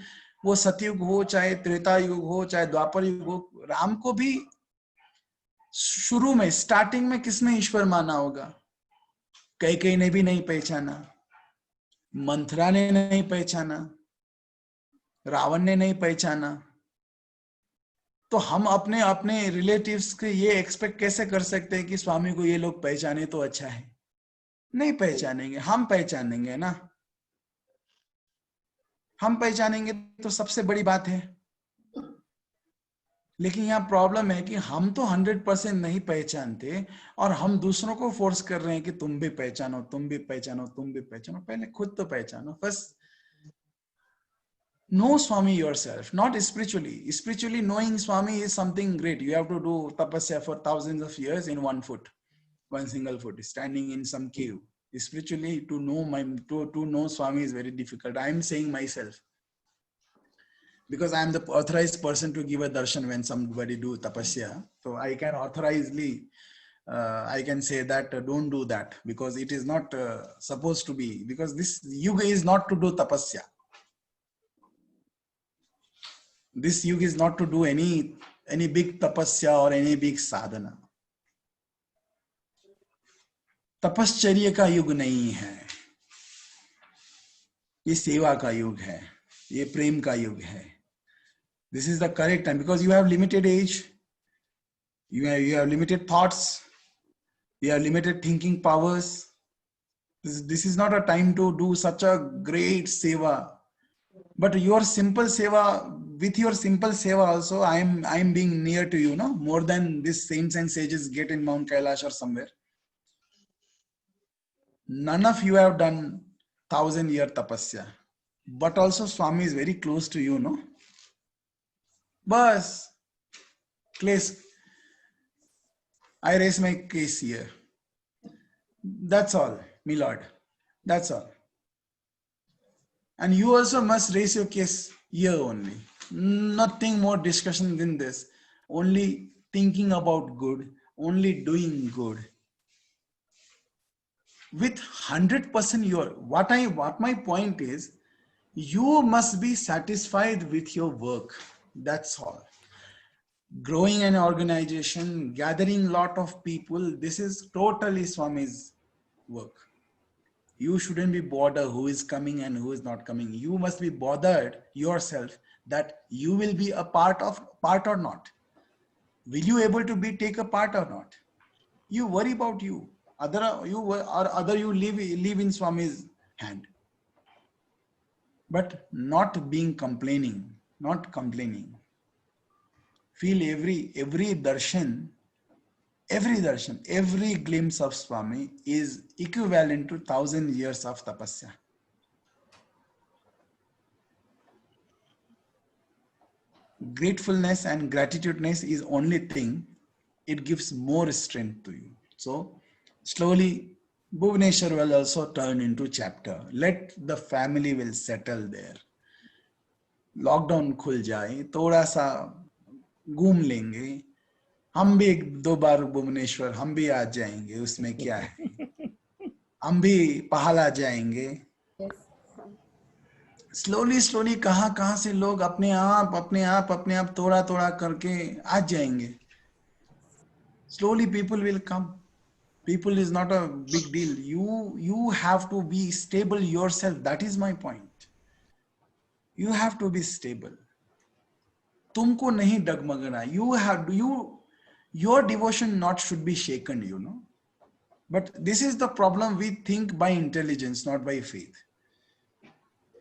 [SPEAKER 3] वो सतयुग हो, चाहे त्रेता युग हो, चाहे द्वापर युग हो, राम को भी शुरू में, स्टार्टिंग में किसने ईश्वर माना होगा? कैकेयी ने भी नहीं पहचाना, मंथरा ने नहीं पहचाना, रावण ने नहीं पहचाना. तो हम अपने अपने रिलेटिव्स के ये एक्सपेक्ट कैसे कर सकते हैं कि स्वामी को ये लोग पहचाने तो अच्छा है? नहीं पहचानेंगे. हम पहचानेंगे ना, हम पहचानेंगे तो सबसे बड़ी बात है. लेकिन यहाँ प्रॉब्लम है कि हम तो 100% नहीं पहचानते, और हम दूसरों को फोर्स कर रहे हैं कि तुम भी पहचानो, तुम भी पहचानो, तुम भी पहचानो. पहले खुद तो पहचानो. बस know Swami yourself, not spiritually. Spiritually knowing Swami is something great. You have to do tapasya for thousands of years in one foot, one single foot, standing in some cave. Spiritually, to know Swami is very difficult. I am saying myself, because I am the authorized person to give a darshan when somebody do tapasya. So I can authorizedly, I can say that don't do that, because it is not supposed to be, because this yuga is not to do tapasya. This yuga is not to do any big tapasya or any big sadhana. तपश्चर्या का युग नहीं है, ये सेवा का युग है, ये प्रेम का युग है. This is the correct time, because you have limited age, you have limited thoughts, you have limited thinking powers. This is not a time to do such a great seva. But your simple seva, with your simple seva also, I am being near to you, no? More than these saints and sages get in Mount Kailash or somewhere. None of you have done 1,000-year tapasya, but also Swami is very close to you, no? Bas, case, I raise my case here. That's all, my lord. That's all. And you also must raise your case here only. Nothing more discussion than this. Only thinking about good, only doing good. With 100% what my point is, you must be satisfied with your work. That's all. Growing an organization, gathering lot of people, this is totally Swami's work. You shouldn't be bothered who is coming and who is not coming. You must be bothered yourself that you will be a part or not. Will you able to take a part or not? You worry about you. You live in Swami's hand. But not being complaining, not complaining. Feel every darshan, every glimpse of Swami is equivalent to 1,000 years of tapasya. Gratefulness and gratitudeness is only thing, it gives more strength to you. So slowly Bhubaneswar will also turn into chapter. Let the family will settle there. Lockdown खुल जाए, थोड़ा सा घूम लेंगे. हम भी 2 बार भुवनेश्वर हम भी आ जाएंगे, उसमें क्या है. हम भी पहाड़ा जाएंगे. स्लोली कहां से लोग अपने आप थोड़ा करके आ जाएंगे. Slowly people will come. People is not a big deal. You have to be stable yourself. That is my point. You have to be stable. तुमको नहीं डगमगना. Your devotion not should be shaken, you know. But this is the problem. We think by intelligence, not by faith.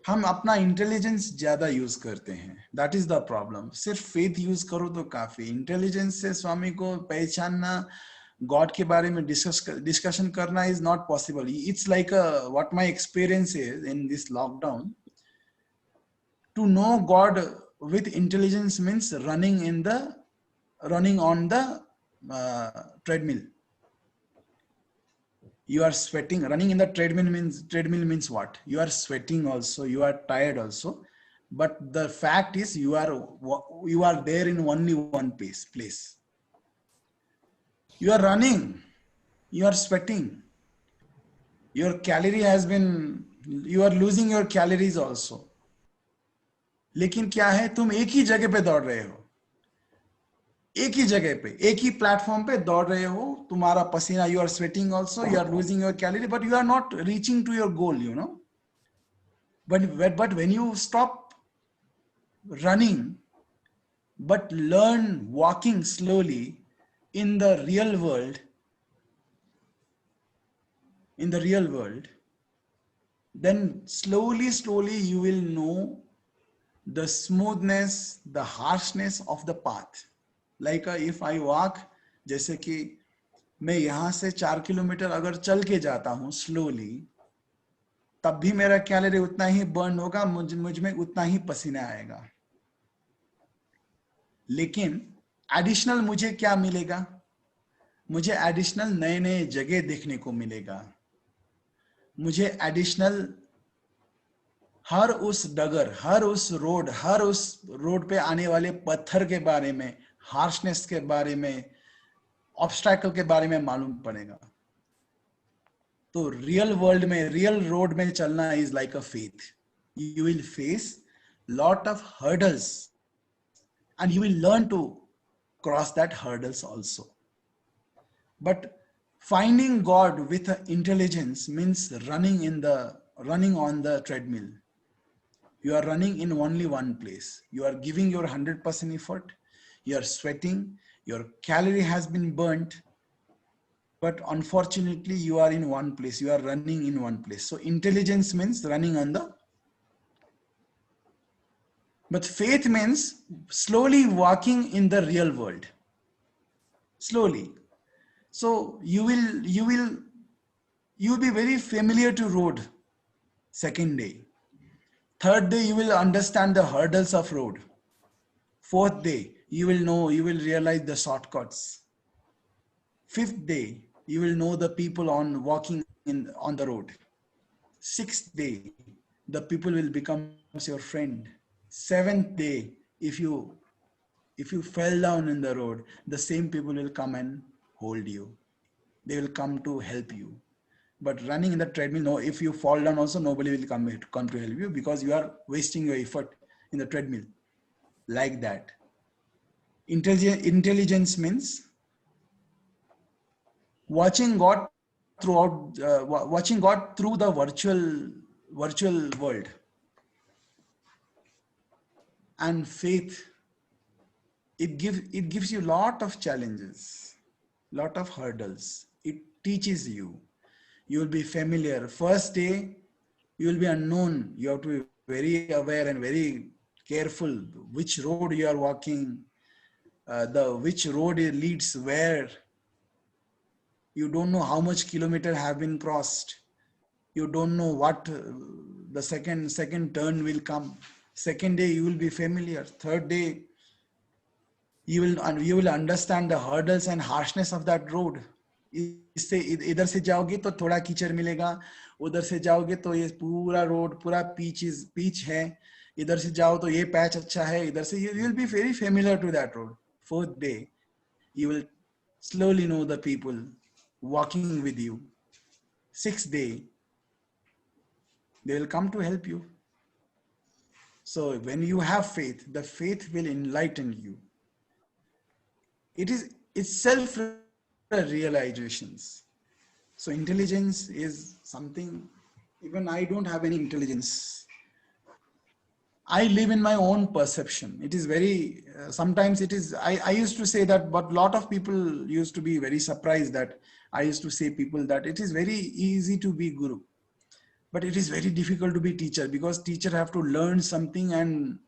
[SPEAKER 3] हम अपना intelligence ज्यादा use करते हैं, that is the problem. सिर्फ faith use करो तो काफी, इंटेलिजेंस से स्वामी को पहचानना, गॉड के बारे में डिस्कशन करना is not possible. It's like what my experience is in this lockdown, to know God with intelligence means running on the treadmill. You are sweating. Running in the treadmill means what? You are sweating also. You are tired also. But the fact is, you are there in only one place. You are running. You are sweating. Your calorie has been. You are losing your calories also. लेकिन क्या है, तुम एक ही जगह पे दौड़ रहे हो, एक ही जगह पे, एक ही प्लेटफॉर्म पे दौड़ रहे हो, तुम्हारा पसीना, you are sweating also, you are losing your calorie, but you are not reaching to your goal, you know. But when you stop running but learn walking slowly in the real world, then slowly you will know the smoothness, the harshness of the path. Like if I walk, जैसे कि मैं यहां से 4 kilometre अगर चल के जाता हूं स्लोली, तब भी मेरा कैलोरी उतना ही बर्न होगा, मुझ में उतना ही पसीना आएगा। लेकिन एडिशनल मुझे क्या मिलेगा? मुझे एडिशनल नए नए जगह देखने को मिलेगा, मुझे एडिशनल हर उस डगर, हर उस रोड पे आने वाले पत्थर के बारे में, हार्शनेस के बारे में, ऑब्स्टैकल के बारे में मालूम पड़ेगा। तो रियल वर्ल्ड में, रियल रोड में चलना is like a faith. You will face lot of hurdles and you will learn to cross that hurdles also. But finding God with intelligence means running on the treadmill. You are running in only one place. You are giving your 100% effort. You are sweating. Your calorie has been burnt. But unfortunately, you are in one place. You are running in one place. So intelligence means running on the. But faith means slowly walking in the real world. Slowly. So you'll be very familiar to road. Second day. Third day, you will understand the hurdles of road. Fourth day, you will realize the shortcuts. Fifth day, you will know the people walking on the road. Sixth day, the people will become your friend. Seventh day, if you fell down in the road, the same people will come and hold you. They will come to help you. But running in the treadmill, no, if you fall down also, nobody will come to help you, because you are wasting your effort in the treadmill. Like that. Intelligence means watching God through the virtual world. And faith, it gives you lot of challenges, lot of hurdles. It teaches you. You will be familiar. First day, you will be unknown. You have to be very aware and very careful which road you are walking, which road leads where. You don't know how much kilometer have been crossed. You don't know what the second turn will come. Second day, you will be familiar. Third day, you will understand the hurdles and harshness of that road. इससे इधर से जाओगे तो थोड़ा कीचड़ मिलेगा, उधर से जाओगे तो ये पूरा रोड पूरा पीच है, इधर से जाओ तो ये पैच अच्छा है, इधर से you will be very familiar to that road. Fourth day, you will slowly know the people walking with you. Sixth day, they will come to help you. So when you have faith, the faith will enlighten you. It's self-realizations. So intelligence is something, even I don't have any intelligence. I live in my own perception. It is very, sometimes it is, I used to say that, but a lot of people used to be very surprised that I used to say people that it is very easy to be guru. But it is very difficult to be teacher, because teacher have to learn something and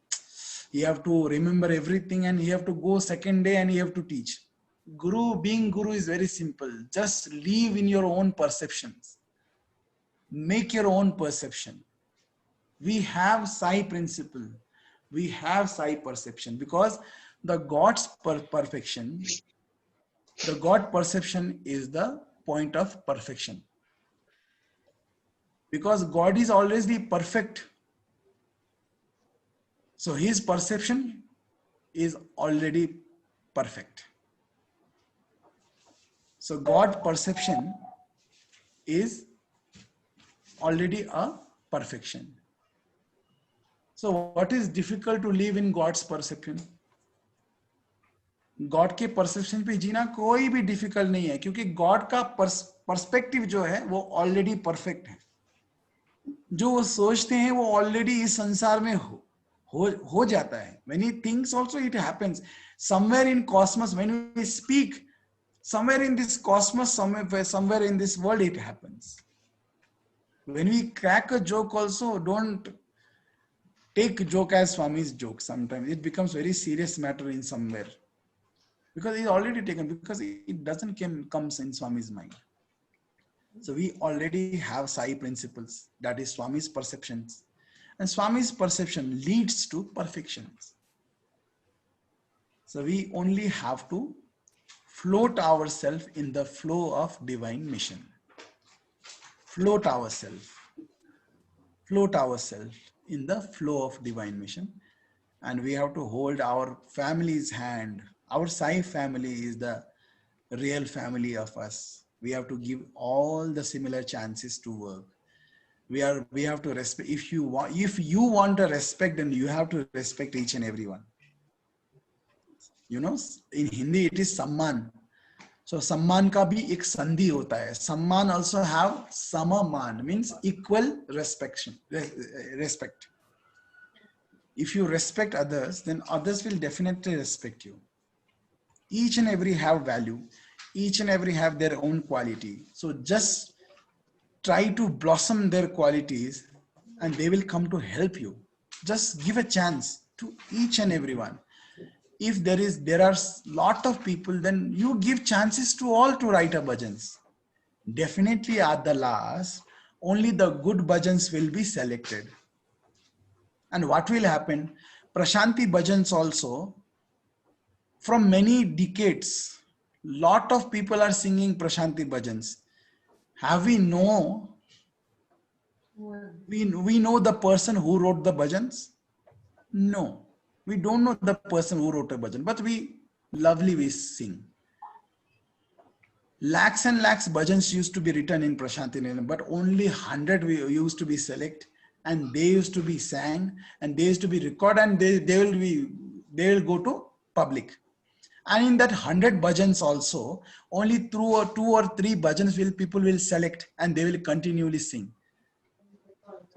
[SPEAKER 3] he have to remember everything, and he have to go second day and he have to teach. Being guru is very simple. Just live in your own perceptions. Make your own perception. We have Sai principle. We have Sai perception, because the God's perfection, the God perception is the point of perfection. Because God is always the perfect. So his perception is already perfect. So God perception is already a perfection. So what is difficult to live in God's perception? God के perception पे जीना कोई भी difficult नहीं है, क्योंकि God का perspective जो है वो ऑलरेडी परफेक्ट है. जो वो सोचते हैं वो ऑलरेडी इस संसार में हो जाता है. When he thinks also it happens. Somewhere in cosmos, when we speak, somewhere in this cosmos, somewhere in this world it happens. When we crack a joke also, don't take joke as Swami's joke. Sometimes it becomes very serious matter in somewhere. Because it's already taken, because it doesn't comes in Swami's mind. So we already have Sai principles, that is Swami's perceptions. And Swami's perception leads to perfections. So we only have to float ourselves in the flow of divine mission. Float ourselves in the flow of divine mission. And we have to hold our family's hand. Our Sai family is the real family of us. We have to give all the similar chances to work. We have to respect. If you want to respect, then you have to respect each and everyone. You know, in Hindi it is samman. So samman ka bhi ek sandhi hota hai. Samman also have samaman, means equal respect. If you respect others, then others will definitely respect you. Each and every have value. Each and every have their own quality. So just try to blossom their qualities and they will come to help you. Just give a chance to each and everyone. If there are lot of people, then you give chances to all to write a bhajans. Definitely at the last, only the good bhajans will be selected. And what will happen? Prashanti bhajans also, from many decades, lot of people are singing Prashanti bhajans. Have we know the person who wrote the bhajans? No, we don't know the person who wrote a bhajan, but we sing. Lakhs and lakhs bhajans used to be written in Prashanti Nilayam, but only 100 we used to be select, and they used to be sang, and they used to be recorded, and they will go to public. And in that 100 bhajans also, only 2 or 3 bhajans people will select, and they will continually sing.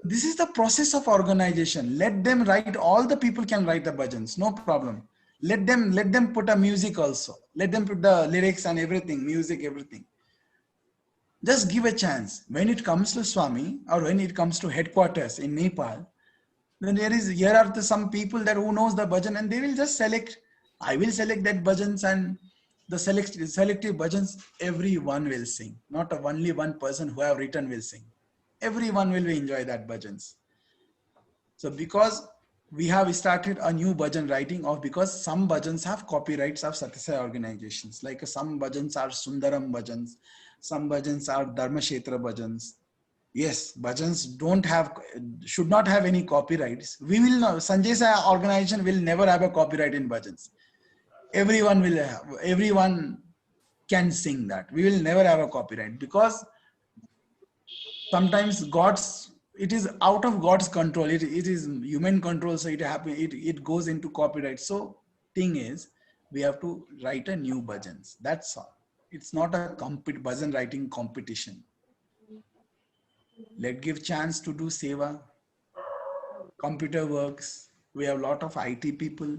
[SPEAKER 3] This is the process of organization. Let them write. All the people can write the bhajans, no problem. Let them put a music also. Let them put the lyrics and everything, music, everything. Just give a chance. When it comes to Swami, or when it comes to headquarters in Nepal, then here are some people that who knows the bhajan, and they will just select. I will select that bhajans, and the selective bhajans, everyone will sing. Not only one person who have written will sing. Everyone will enjoy that bhajans. So because we have started a new bhajan writing because some bhajans have copyrights of Satyasai organizations. Like some bhajans are Sundaram bhajans, some bhajans are Dharmashetra bhajans. Yes, bhajans should not have any copyrights. We will know, Sanjay Sai organization will never have a copyright in bhajans. Everyone can sing that. We will never have a copyright, because sometimes it is out of God's control. It is human control. So it goes into copyright. So thing is, we have to write a new bhajans. That's all. It's not a bhajan writing competition. Let's give chance to do seva. Computer works. We have a lot of IT people.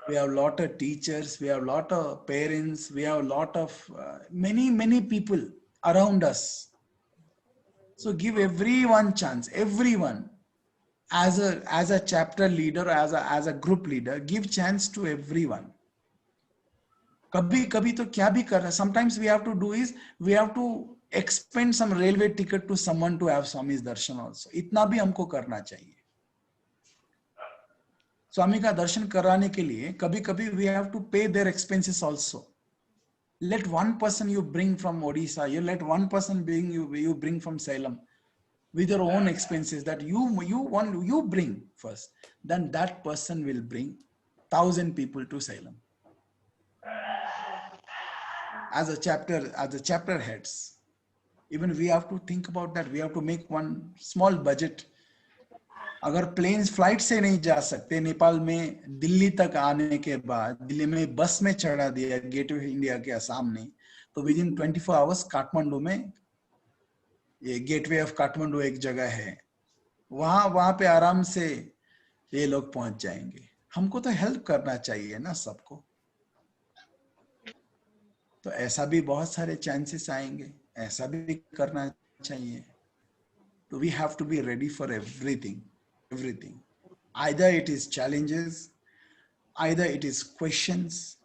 [SPEAKER 3] We have a lot of teachers. We have a lot of parents. We have a lot of many people around us. So give everyone chance, everyone. As a chapter leader, as a group leader, give chance to everyone. कभी कभी तो क्या भी करना, sometimes we have to do is we have to expend some railway ticket to someone to have Swami's darshan also. इतना भी हमको करना चाहिए. स्वामी का दर्शन कराने के लिए कभी कभी we have to pay their expenses also. Let one person you bring from Odisha, you let one person you bring from Salem with your own expenses that you bring first, then that person will bring 1,000 people to Salem. As a chapter heads, even we have to think about that. We have to make one small budget. अगर planes flight से नहीं जा सकते नेपाल में, दिल्ली तक आने के बाद दिल्ली में बस में चढ़ा दिया गेटवे इंडिया के सामने, तो विद इन 24 आवर्स काठमांडू में, ये गेटवे ऑफ काठमांडू एक जगह है, वहां पे आराम से ये लोग पहुंच जाएंगे. हमको तो हेल्प करना चाहिए ना सबको. तो ऐसा भी बहुत सारे चांसेस आएंगे, ऐसा भी करना चाहिए. तो we have to be ready for everything. Either it is challenges, either it is questions,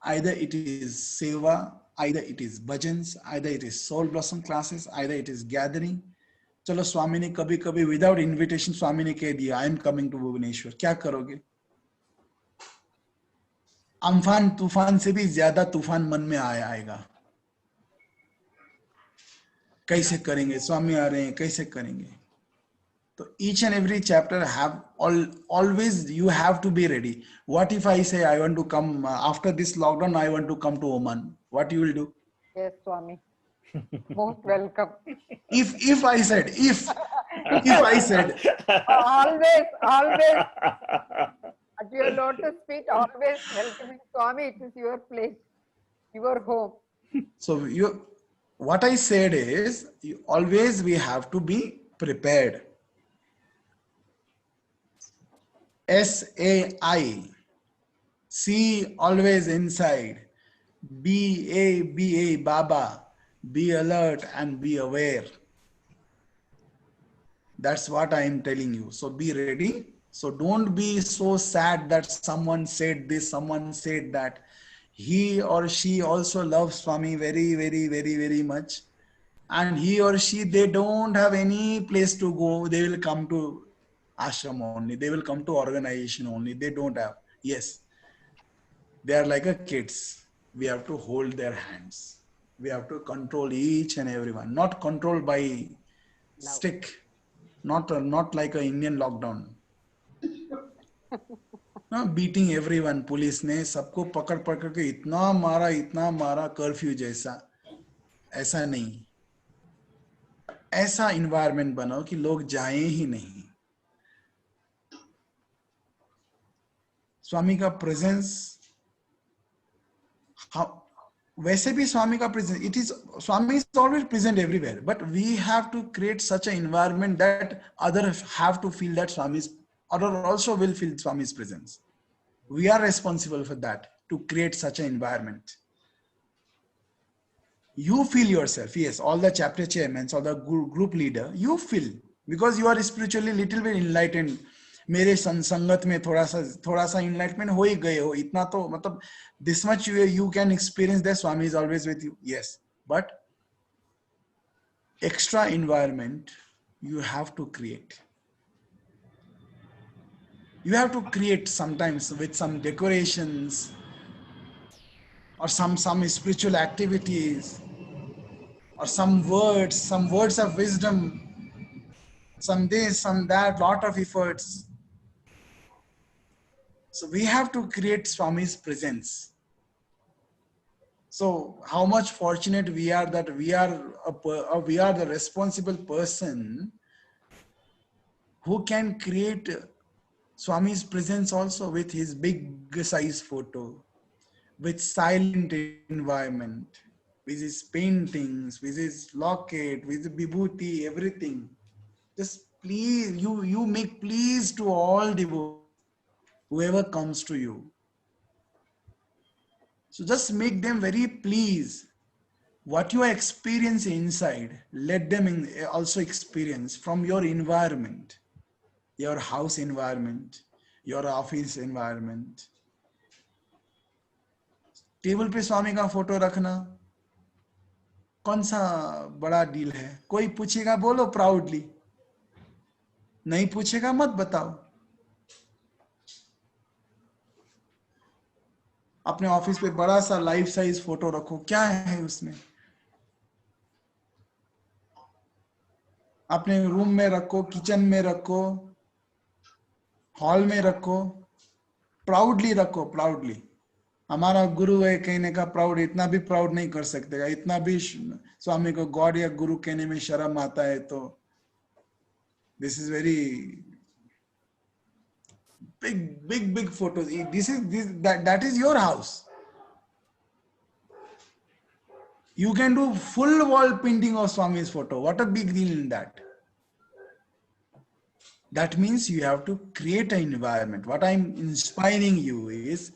[SPEAKER 3] either it is seva, either it is bhajans, either it is soul blossom classes, either it is gathering. चलो स्वामी ने कभी कभी without invitation स्वामी ने कह दिया I am coming to Bhubaneswar, क्या करोगे? Amphan तूफान से भी ज्यादा तूफान मन में आएगा. कैसे करेंगे? स्वामी आ रहे हैं, कैसे करेंगे? So each and every chapter have always you have to be ready. What if I say I want to come after this lockdown, I want to come to Oman? What you will do?
[SPEAKER 4] Yes, Swami. Most welcome.
[SPEAKER 3] If I said
[SPEAKER 4] always at your lotus feet, always welcoming Swami. It is your place, your home.
[SPEAKER 3] So what I said is always we have to be prepared. SAI, C always inside, BA Baba, be alert and be aware. That's what I am telling you. So be ready. So don't be so sad that someone said this, someone said that. He or she also loves Swami very, very, very, very much. And he or she, they don't have any place to go. They will come to ashram only. They will come to organization only. They don't have. Yes. They are like a kids. We have to hold their hands. We have to control each and everyone. Not controlled by stick. Not like an Indian lockdown. No, beating everyone. Police ने सबको पकड़ के इतना मारा curfew जैसा. ऐसा नहीं. ऐसा environment बनाओ कि लोग जाएं ही नहीं. स्वामी का प्रेजेंस, वैसे भी स्वामी का presence, Swami is always present everywhere, but we have to create such an environment that others have to feel that others also will feel Swami's presence. We are responsible for that, to create such an environment. You feel yourself, yes, all the chapter chairmen or the group leader, you feel, because you are spiritually little bit enlightened. मेरे संगत में थोड़ा सा enlightenment हो ही गए हो, इतना तो मतलब this much you can experience that Swami is always with you. Yes, but extra environment you have to create. You have to create sometimes with some decorations or some spiritual activities or some words of wisdom, some this, some that, lot of efforts. So we have to create Swami's presence. So how much fortunate we are that we are the responsible person who can create Swami's presence also with his big size photo, with silent environment, with his paintings, with his locket, with the vibhuti, everything. Just please, you make please to all devotees, whoever comes to you. So just make them very pleased what you are experiencing inside, let them also experience from your environment, your house environment, your office environment. Table पे स्वामी का photo रखना कौन सा बड़ा deal है? कोई पूछेगा बोलो प्राउडली, नहीं पूछेगा मत बताओ। अपने ऑफिस पे बड़ा सा लाइफ साइज फोटो रखो, क्या है उसमें? अपने रूम में रखो, किचन में रखो, हॉल में रखो, प्राउडली रखो, प्राउडली। हमारा गुरु है कहने का प्राउड, इतना भी प्राउड नहीं कर सकते, इतना भी स्वामी को गॉड या गुरु कहने में शर्म आता है। तो this is very big photos. That is your house. You can do full wall painting of Swami's photo. What a big deal in that. That means you have to create an environment. What I'm inspiring you is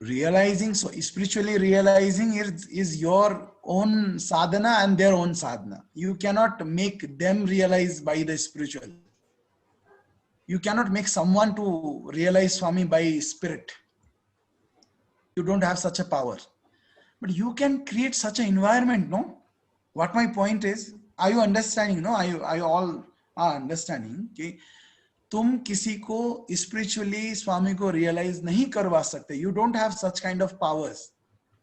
[SPEAKER 3] realizing, so spiritually realizing is your own sadhana and their own sadhana. You cannot make them realize by the spiritual. You cannot make someone to realize Swami by spirit. You don't have such a power. But you can create such an environment, no? What my point is, are you understanding? No, I all are understanding कि तुम किसी को spiritually स्वामी को realize नहीं करवा सकते. You don't have such kind of powers,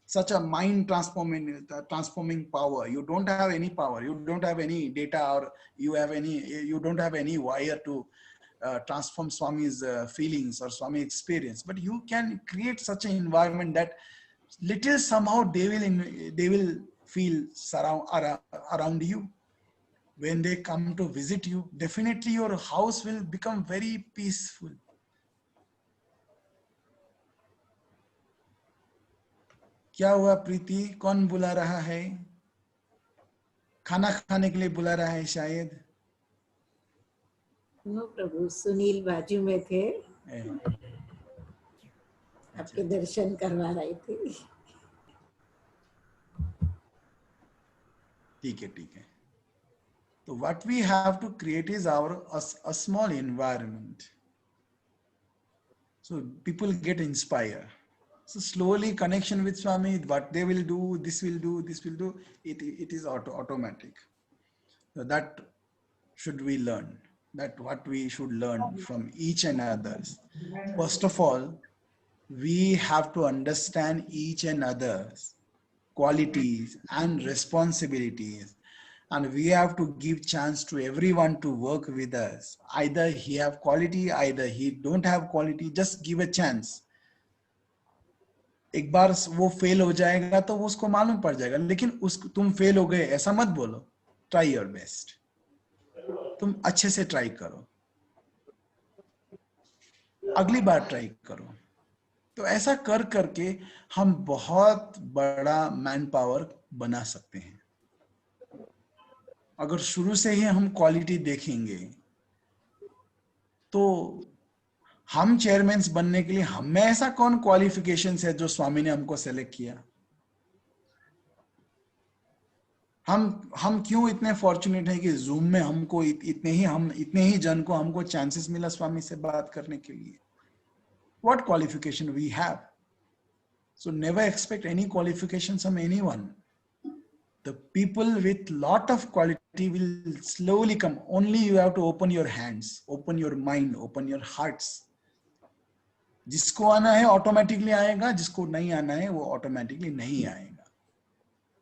[SPEAKER 3] such a mind transforming power. You don't have any power. You don't have any data, or you don't have any wire to transform Swami's feelings or Swami experience. But you can create such an environment that little somehow they will feel around you. When they come to visit you, definitely your house will become very peaceful. क्या हुआ प्रीति? कौन बुला रहा है? खाना खाने के लिए बुला रहा है शायद।
[SPEAKER 6] नो प्रभु, सुनील बाजू में थे, आपके दर्शन करवा रहे थे।
[SPEAKER 3] ठीक है, ठीक है। So what we have to create is a small environment. So people get inspired. So slowly connection with Swami, what they will do, this will do, this will do, it is automatic. So that should we learn. That what we should learn from each and others. First of all, we have to understand each and others' qualities and responsibilities. And we have to give chance to everyone to work with us. Either he have quality, either he don't have quality, just give a chance. एक बार वो fail हो जाएगा तो उसको मालूम पड़ जाएगा, लेकिन तुम फेल हो गए ऐसा मत बोलो. ट्राई योर बेस्ट, तुम अच्छे से ट्राई करो, अगली बार ट्राई करो. तो ऐसा कर करके हम बहुत बड़ा मैन पावर बना सकते हैं. अगर शुरू से ही हम क्वालिटी देखेंगे तो हम चेयरमैन बनने के लिए हमें ऐसा कौन क्वालिफिकेशंस है जो स्वामी ने हमको सेलेक्ट किया. हम क्यों इतने फॉर्चुनेट हैं कि जूम में हमको इतने ही जन को हमको चांसेस मिला स्वामी से बात करने के लिए. What qualification we have? So never expect any qualifications from anyone. The people with lot of quality will slowly come. Only you have to open your hands, open your mind, open your hearts. जिसको आना है automatically आएगा, जिसको नहीं आना है वो automatically नहीं आएगा.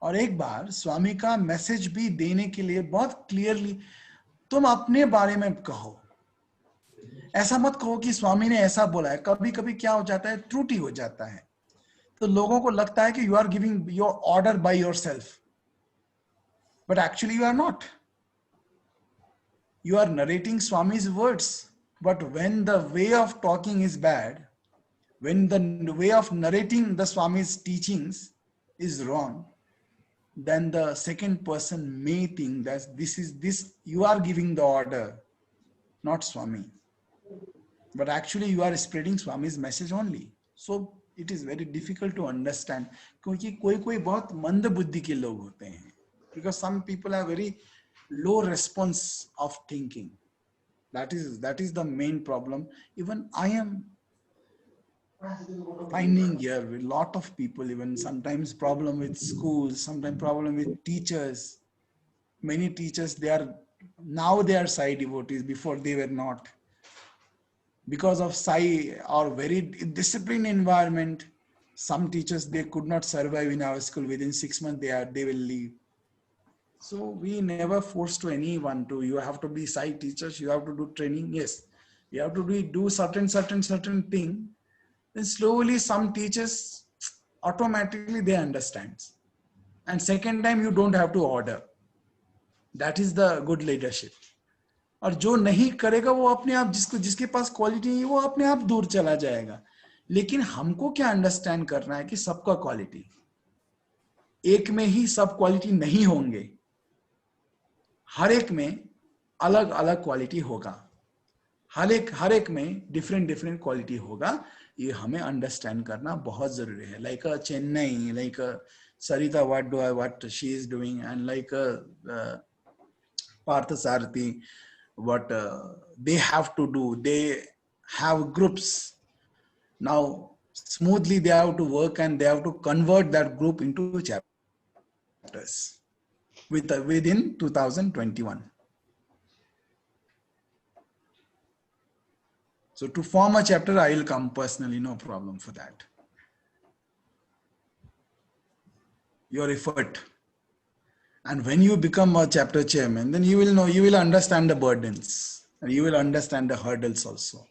[SPEAKER 3] और एक बार स्वामी का मैसेज भी देने के लिए बहुत क्लियरली तुम अपने बारे में कहो. ऐसा मत कहो कि स्वामी ने ऐसा बोला है. कभी कभी क्या हो जाता है, त्रुटि हो जाता है, तो लोगों को लगता है कि you are giving your order by yourself, but actually you are not. You are narrating Swami's words, but when the way of talking is bad, when the way of narrating the Swami's teachings is wrong, then the second person may think that this you are giving the order, not Swami, but actually you are spreading Swami's message only. So it is very difficult to understand, क्योंकि कोई कोई बहुत मंद बुद्धि के लोग होते हैं, because some people are very low response of thinking. That is the main problem. Even I am finding here with lot of people, even sometimes problem with schools, sometimes problem with teachers. Many teachers, they are Sai devotees. Before they were not, because of Sai or very disciplined environment. Some teachers, they could not survive in our school. Within 6 months they will leave. So we never force to anyone to, you have to be Sai teachers, you have to do training. Yes, you have to do certain thing. Then slowly some teachers automatically they understand. And second time you don't have to order. That is the good leadership. और जो नहीं करेगा वो अपने आप, जिसके पास quality नहीं है वो अपने आप दूर चला जाएगा. लेकिन हमको क्या अंडरस्टैंड करना है कि सबका क्वालिटी, एक में ही सब क्वालिटी नहीं होंगे, हर एक में अलग अलग क्वालिटी होगा, हर एक में डिफरेंट क्वालिटी होगा. ये हमें अंडरस्टैंड करना बहुत जरूरी है. Like Chennai, like Sarita, what she is doing, and like Partha Sarthi, what they have to do. They have groups. Now smoothly they have to work and they have to convert that group into chapters within 2021. So to form a chapter, I will come personally, no problem for that. Your effort. And when you become a chapter chairman, then you will know, you will understand the burdens and you will understand the hurdles also.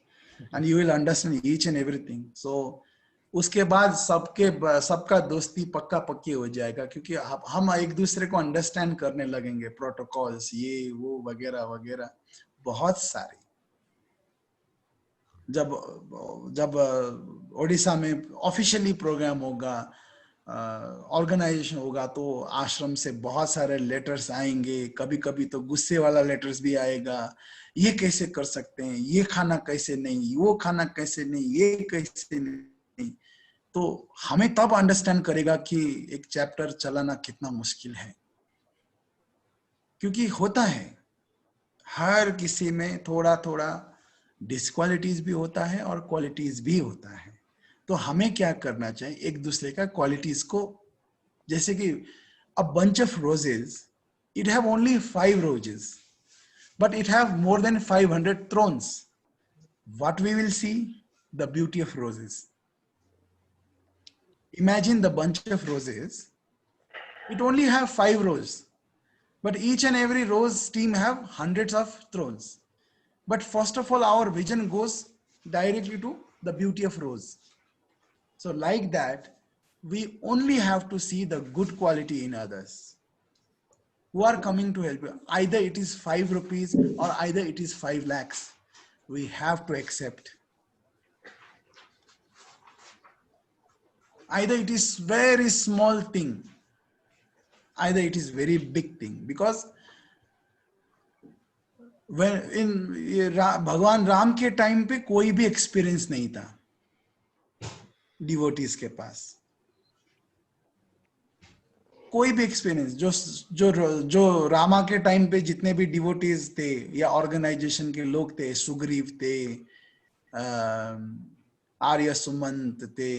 [SPEAKER 3] And you will understand each and everything. So उसके बाद सबका दोस्ती पक्का पक्की हो जाएगा, क्योंकि हम एक दूसरे को अंडरस्टैंड करने लगेंगे. प्रोटोकॉल्स ये वो वगैरह वगैरह बहुत सारे. जब ओडिशा में ऑफिशियली प्रोग्राम होगा, ऑर्गेनाइजेशन होगा, तो आश्रम से बहुत सारे लेटर्स आएंगे. कभी कभी तो गुस्से वाला लेटर्स भी आएगा. ये कैसे कर सकते हैं, ये खाना कैसे नहीं, वो खाना कैसे नहीं, ये कैसे नहीं. तो हमें तब अंडरस्टैंड करेगा कि एक चैप्टर चलाना कितना मुश्किल है. क्योंकि होता है हर किसी में थोड़ा थोड़ा डिसक्वालिटीज भी होता है और क्वालिटीज भी होता है. तो हमें क्या करना चाहिए, एक दूसरे का क्वालिटीज को, जैसे कि a bunch of roses, it have only 5 roses, but it have more than 500 thorns. What we will see? The beauty of roses. Imagine the bunch of roses. It only have 5 rows, but each and every rose stem have hundreds of thorns. But first of all, our vision goes directly to the beauty of rose. So like that, we only have to see the good quality in others who are coming to help you. Either it is 5 rupees or either it is 5 lakhs. We have to accept. Either it is very small thing, either it is very big thing. Because when in भगवान राम के time पे कोई भी experience नहीं था devotees के पास. कोई भी एक्सपीरियंस जो रामा के टाइम पे जितने भी डिवोटीज थे या ऑर्गेनाइजेशन के लोग थे, सुग्रीव थे, आर्य सुमंत थे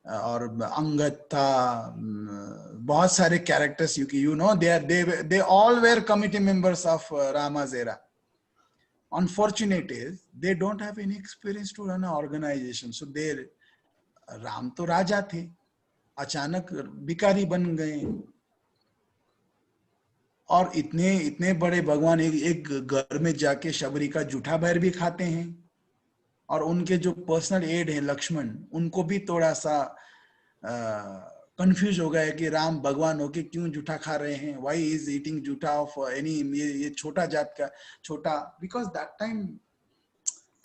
[SPEAKER 3] और अंगद था, बहुत सारे characters, you know, they all were committee members of Rama's era. Unfortunate is they don't have any experience to run an organization. So Ram तो राजा थे, अचानक भिखारी बन गए. और इतने बड़े भगवान एक घर में जाके शबरी का जूठा बैर भी खाते हैं. और उनके जो पर्सनल एड है लक्ष्मण, उनको भी थोड़ा सा कंफ्यूज हो गया कि राम भगवान होके क्यों जूठा खा रहे हैं. व्हाई इज ईटिंग जूठा ऑफ एनी, ये छोटा जात का छोटा. बिकॉज दैट टाइम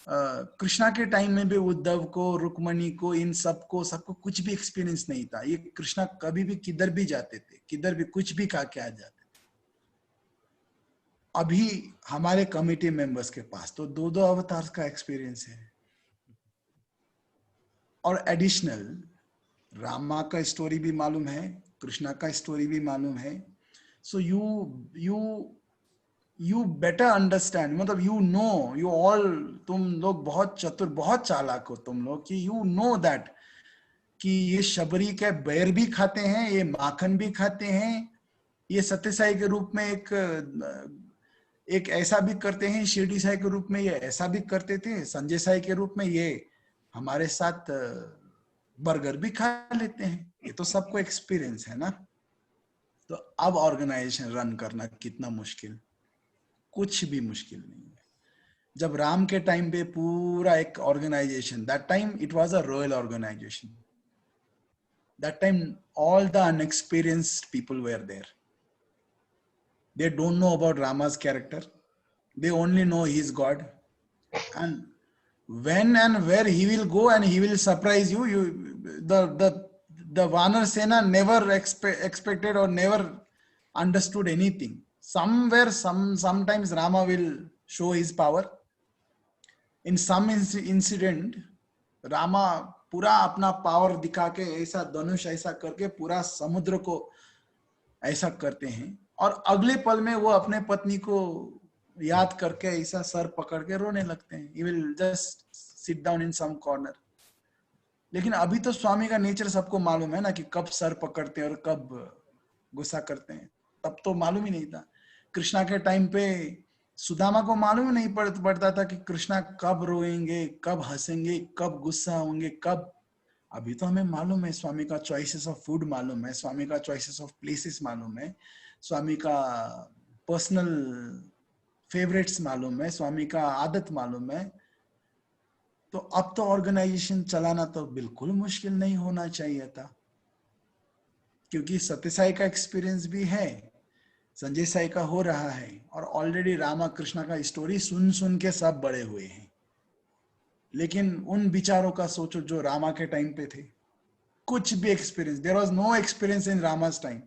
[SPEAKER 3] कृष्णा के टाइम में भी उद्धव को, रुक्मणी को, इन सबको कुछ भी एक्सपीरियंस नहीं था. ये कृष्णा कभी भी किधर भी जाते थे, किधर भी कुछ भी खा के आ जाते थे. अभी हमारे कमिटी मेंबर्स के पास तो 2 अवतार का एक्सपीरियंस है. और एडिशनल रामा का स्टोरी भी मालूम है, कृष्णा का स्टोरी भी मालूम है. सो यू बेटर अंडरस्टैंड, मतलब यू नो, यू ऑल, तुम लोग बहुत चतुर, बहुत चालाक हो तुम लोग, कि यू नो दैट कि ये शबरी के बैर भी खाते हैं, ये माखन भी खाते हैं, ये सत्य साई के रूप में एक ऐसा भी करते हैं, शिरडी साई के रूप में ये ऐसा भी करते थे, संजय साई के रूप में ये हमारे साथ बर्गर भी खा लेते हैं. ये तो सबको एक्सपीरियंस है ना. तो अब ऑर्गेनाइजेशन रन करना कितना मुश्किल, कुछ भी मुश्किल नहीं है. जब राम के टाइम पे पूरा एक organisation, that time it was a royal organisation, that time all the unexperienced people were there. They don't know about Rama's character. They only know he is God. And when and where he will go and he will surprise you, the Vanar Sena never expected or never understood anything. Somewhere, sometimes Rama will show his power. In some incident, Rama पूरा अपना power दिखा के ऐसा धनुष ऐसा करके पूरा समुद्र को ऐसा करते हैं, और अगले पल में वो अपने पत्नी को याद करके ऐसा सर पकड़ के रोने लगते हैं. He will just sit down in some corner. लेकिन अभी तो स्वामी का नेचर सबको मालूम है ना, कि कब सर पकड़ते हैं और कब गुस्सा करते हैं. तब तो मालूम ही नहीं था. कृष्णा के टाइम पे सुदामा को मालूम ही नहीं पड़ता था कि कृष्णा कब रोएंगे, कब हंसेंगे, कब गुस्सा होंगे, कब. अभी तो हमें मालूम है, स्वामी का चॉइसेस ऑफ फूड मालूम है, स्वामी का चॉइसेस ऑफ प्लेसेस मालूम है, स्वामी का पर्सनल फेवरेट्स मालूम है, स्वामी का आदत मालूम है. तो अब तो ऑर्गेनाइजेशन चलाना तो बिल्कुल मुश्किल नहीं होना चाहिए था, क्योंकि सत्य साई का एक्सपीरियंस भी है, संजय साई का हो रहा है, और ऑलरेडी रामा कृष्णा का स्टोरी सुन सुन के सब बड़े हुए हैं. लेकिन उन विचारों का सोचो जो रामा के टाइम पे थे, कुछ भी experience, there was no experience in Rama's time,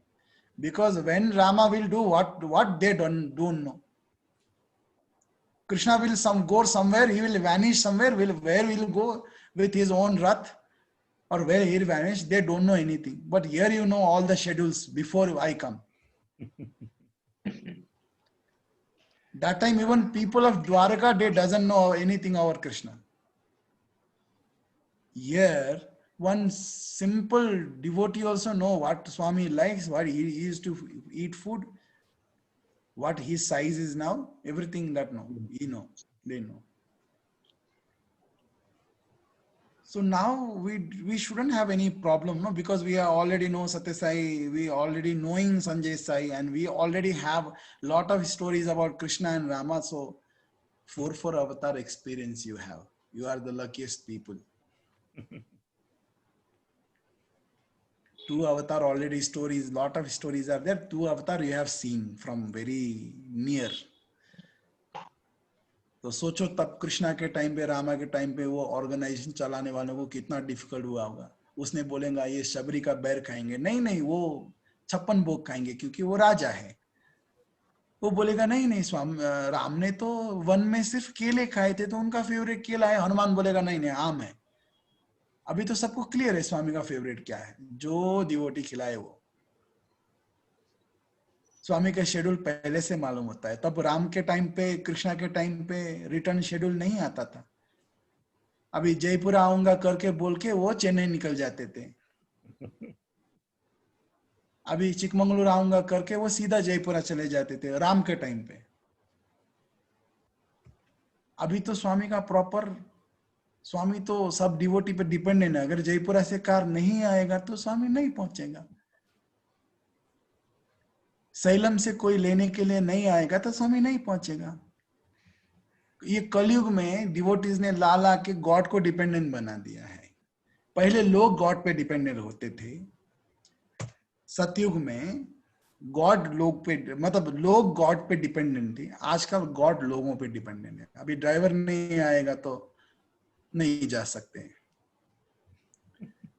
[SPEAKER 3] because when Rama will do what they don't know, Krishna will go somewhere, he will vanish somewhere, where will go with his own wrath, or where he will vanish, they don't know anything. But here you know all the schedules before I come. That time even people of Dwaraka, they doesn't know anything about Krishna. Here one simple devotee also know what Swami likes, what he used to eat food, what his size is now, everything that they know. So now we shouldn't have any problem, no, because we already know Satya Sai, we already knowing Sanjay Sai, and we already have lot of stories about Krishna and Rama. So 4 avatar experience you have. You are the luckiest people. 2 avatar already stories, lot of stories are there. 2 avatar you have seen from very near. तो सोचो तब कृष्णा के time पे, रामा के time पे वो organisation चलाने वालों को कितना डिफिकल्ट हुआ होगा. उसने बोलेगा ये शबरी का बैर खाएंगे, नहीं वो 56 भोग खाएंगे क्योंकि वो राजा है. वो बोलेगा नहीं स्वामी, राम ने तो वन में सिर्फ केले खाए थे तो उनका फेवरेट केला है. हनुमान बोलेगा नहीं आम है. अभी तो सबको क्लियर है स्वामी का फेवरेट क्या है, जो डिवोटी खिलाए वो. स्वामी का शेड्यूल पहले से मालूम होता है. तब राम के टाइम पे, कृष्णा के टाइम पे रिटर्न शेड्यूल नहीं आता था. अभी जयपुर आऊंगा करके बोल के वो चेन्नई निकल जाते थे. अभी चिकमंगलुरु आऊंगा करके वो सीधा जयपुरा चले जाते थे राम के टाइम पे. अभी तो स्वामी का प्रॉपर, स्वामी तो सब डिवोटी पे डिपेंडेंट है. अगर जयपुरा से कार नहीं आएगा तो स्वामी नहीं पहुंचेगा. सैलम से कोई लेने के लिए नहीं आएगा तो स्वामी नहीं पहुंचेगा. ये कलयुग में डिवोटीज ने ला के गॉड को डिपेंडेंट बना दिया है. पहले लोग गॉड पे डिपेंडेंट होते थे. सतयुग में गॉड लोग पे, मतलब लोग गॉड पे डिपेंडेंट थे. आजकल गॉड लोगों पे डिपेंडेंट है. अभी ड्राइवर नहीं आएगा तो नहीं जा सकते,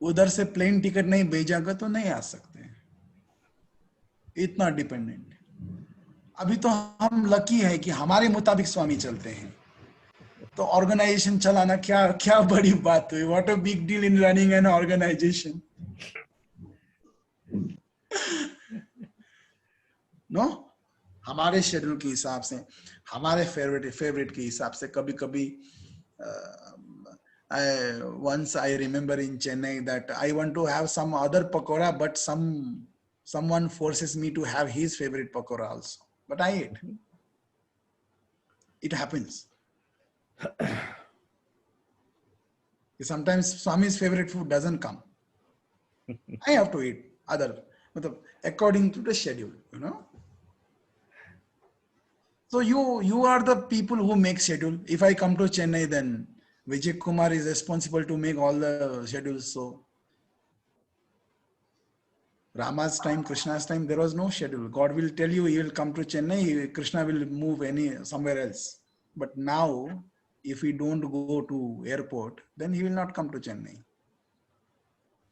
[SPEAKER 3] उधर से प्लेन टिकट नहीं भेजागा तो नहीं आ सकते. इतना डिपेंडेंट. अभी तो हम लकी है कि हमारे मुताबिक स्वामी चलते हैं. तो ऑर्गेनाइजेशन चलाना क्या क्या बड़ी बात हुई? What a big deal in running an organisation, no? हमारे शेड्यूल के हिसाब से, हमारे फेवरेट के हिसाब से, कभी कभी once I remember in Chennai that I want to have some other pakora, but someone forces me to have his favorite pakora also, but I ate. It happens. Sometimes Swami's favorite food doesn't come. I have to eat other, according to the schedule, you know. So you are the people who make schedule. If I come to Chennai, then Vijay Kumar is responsible to make all the schedules. So Rama's time, Krishna's time, there was no schedule. God will tell you he will come to Chennai, Krishna will move somewhere else. But now, if we don't go to airport, then he will not come to Chennai.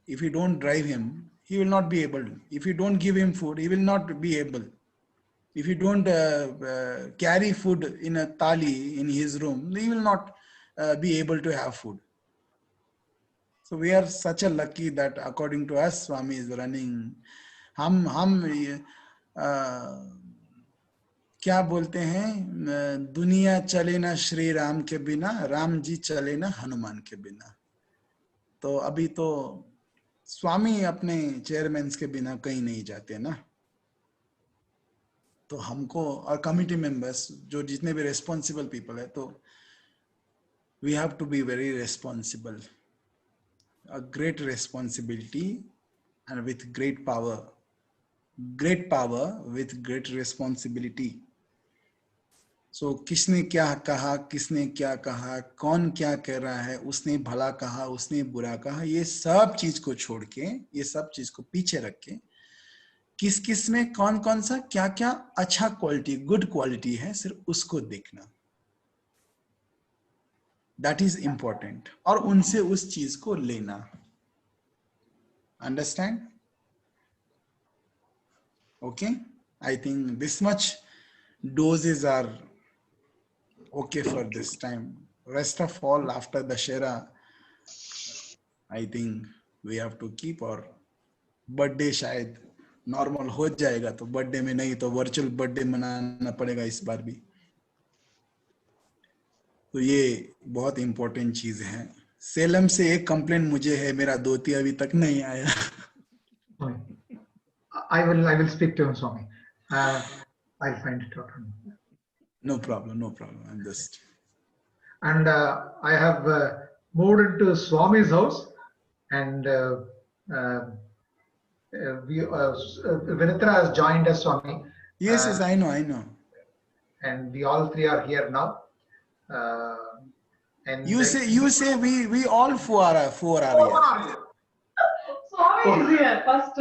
[SPEAKER 3] If you don't drive him, he will not be able. If you don't give him food, he will not be able. If you don't carry food in a thali in his room, he will not be able to have food. So we are such a lucky that according to us, Swami is running. हम क्या बोलते हैं, दुनिया चले ना श्री राम के बिना, राम जी चले ना हनुमान के बिना. तो अभी तो स्वामी अपने चेयरमैन के बिना कहीं नहीं जाते ना. तो हमको और कमिटी मेंबर्स जो जितने भी रेस्पॉन्सिबल पीपल है, तो we have to be very responsible. A great responsibility and with great power with great responsibility. So किसने क्या कहा, किसने क्या कहा, कौन क्या कह रहा है, उसने भला कहा, उसने बुरा कहा, ये सब चीज को छोड़ के, ये सब चीज को पीछे रख के, किस किस में कौन कौन सा क्या क्या अच्छा क्वालिटी, गुड क्वालिटी है, सिर्फ उसको देखना. That is important. और उनसे उस चीज को लेना. Understand? Okay? I think this much doses are okay for this time. Rest of all, after the Shera, I think we have to keep our birthday शायद normal हो जाएगा, तो birthday में नहीं तो virtual birthday मनाना पड़ेगा इस बार भी. तो ये बहुत इंपॉर्टेंट चीज है. सेलम से एक कंप्लेंट मुझे है, मेरा धोती अभी तक नहीं आया.
[SPEAKER 7] I will speak to him, Swami. I'll find it out.
[SPEAKER 3] No problem. I'm just.
[SPEAKER 7] And I have moved into Swami's house, and Vinitra has joined us, Swami.
[SPEAKER 3] Yes, I know.
[SPEAKER 7] And we all three are here now. And
[SPEAKER 3] you say we all four are here.
[SPEAKER 8] Swami is here first.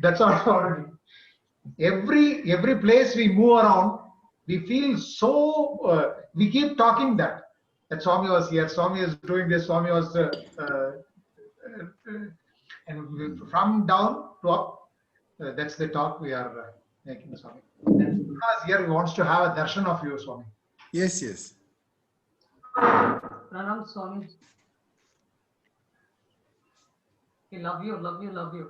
[SPEAKER 7] That's all. Every place we move around, we feel so. We keep talking that Swami was here. Swami is doing this. Swami was, and from down to up. That's the talk we are making, Swami. And because here he wants to have a darshan of you, Swami.
[SPEAKER 3] Yes.
[SPEAKER 8] Pranam, Swami. We love you.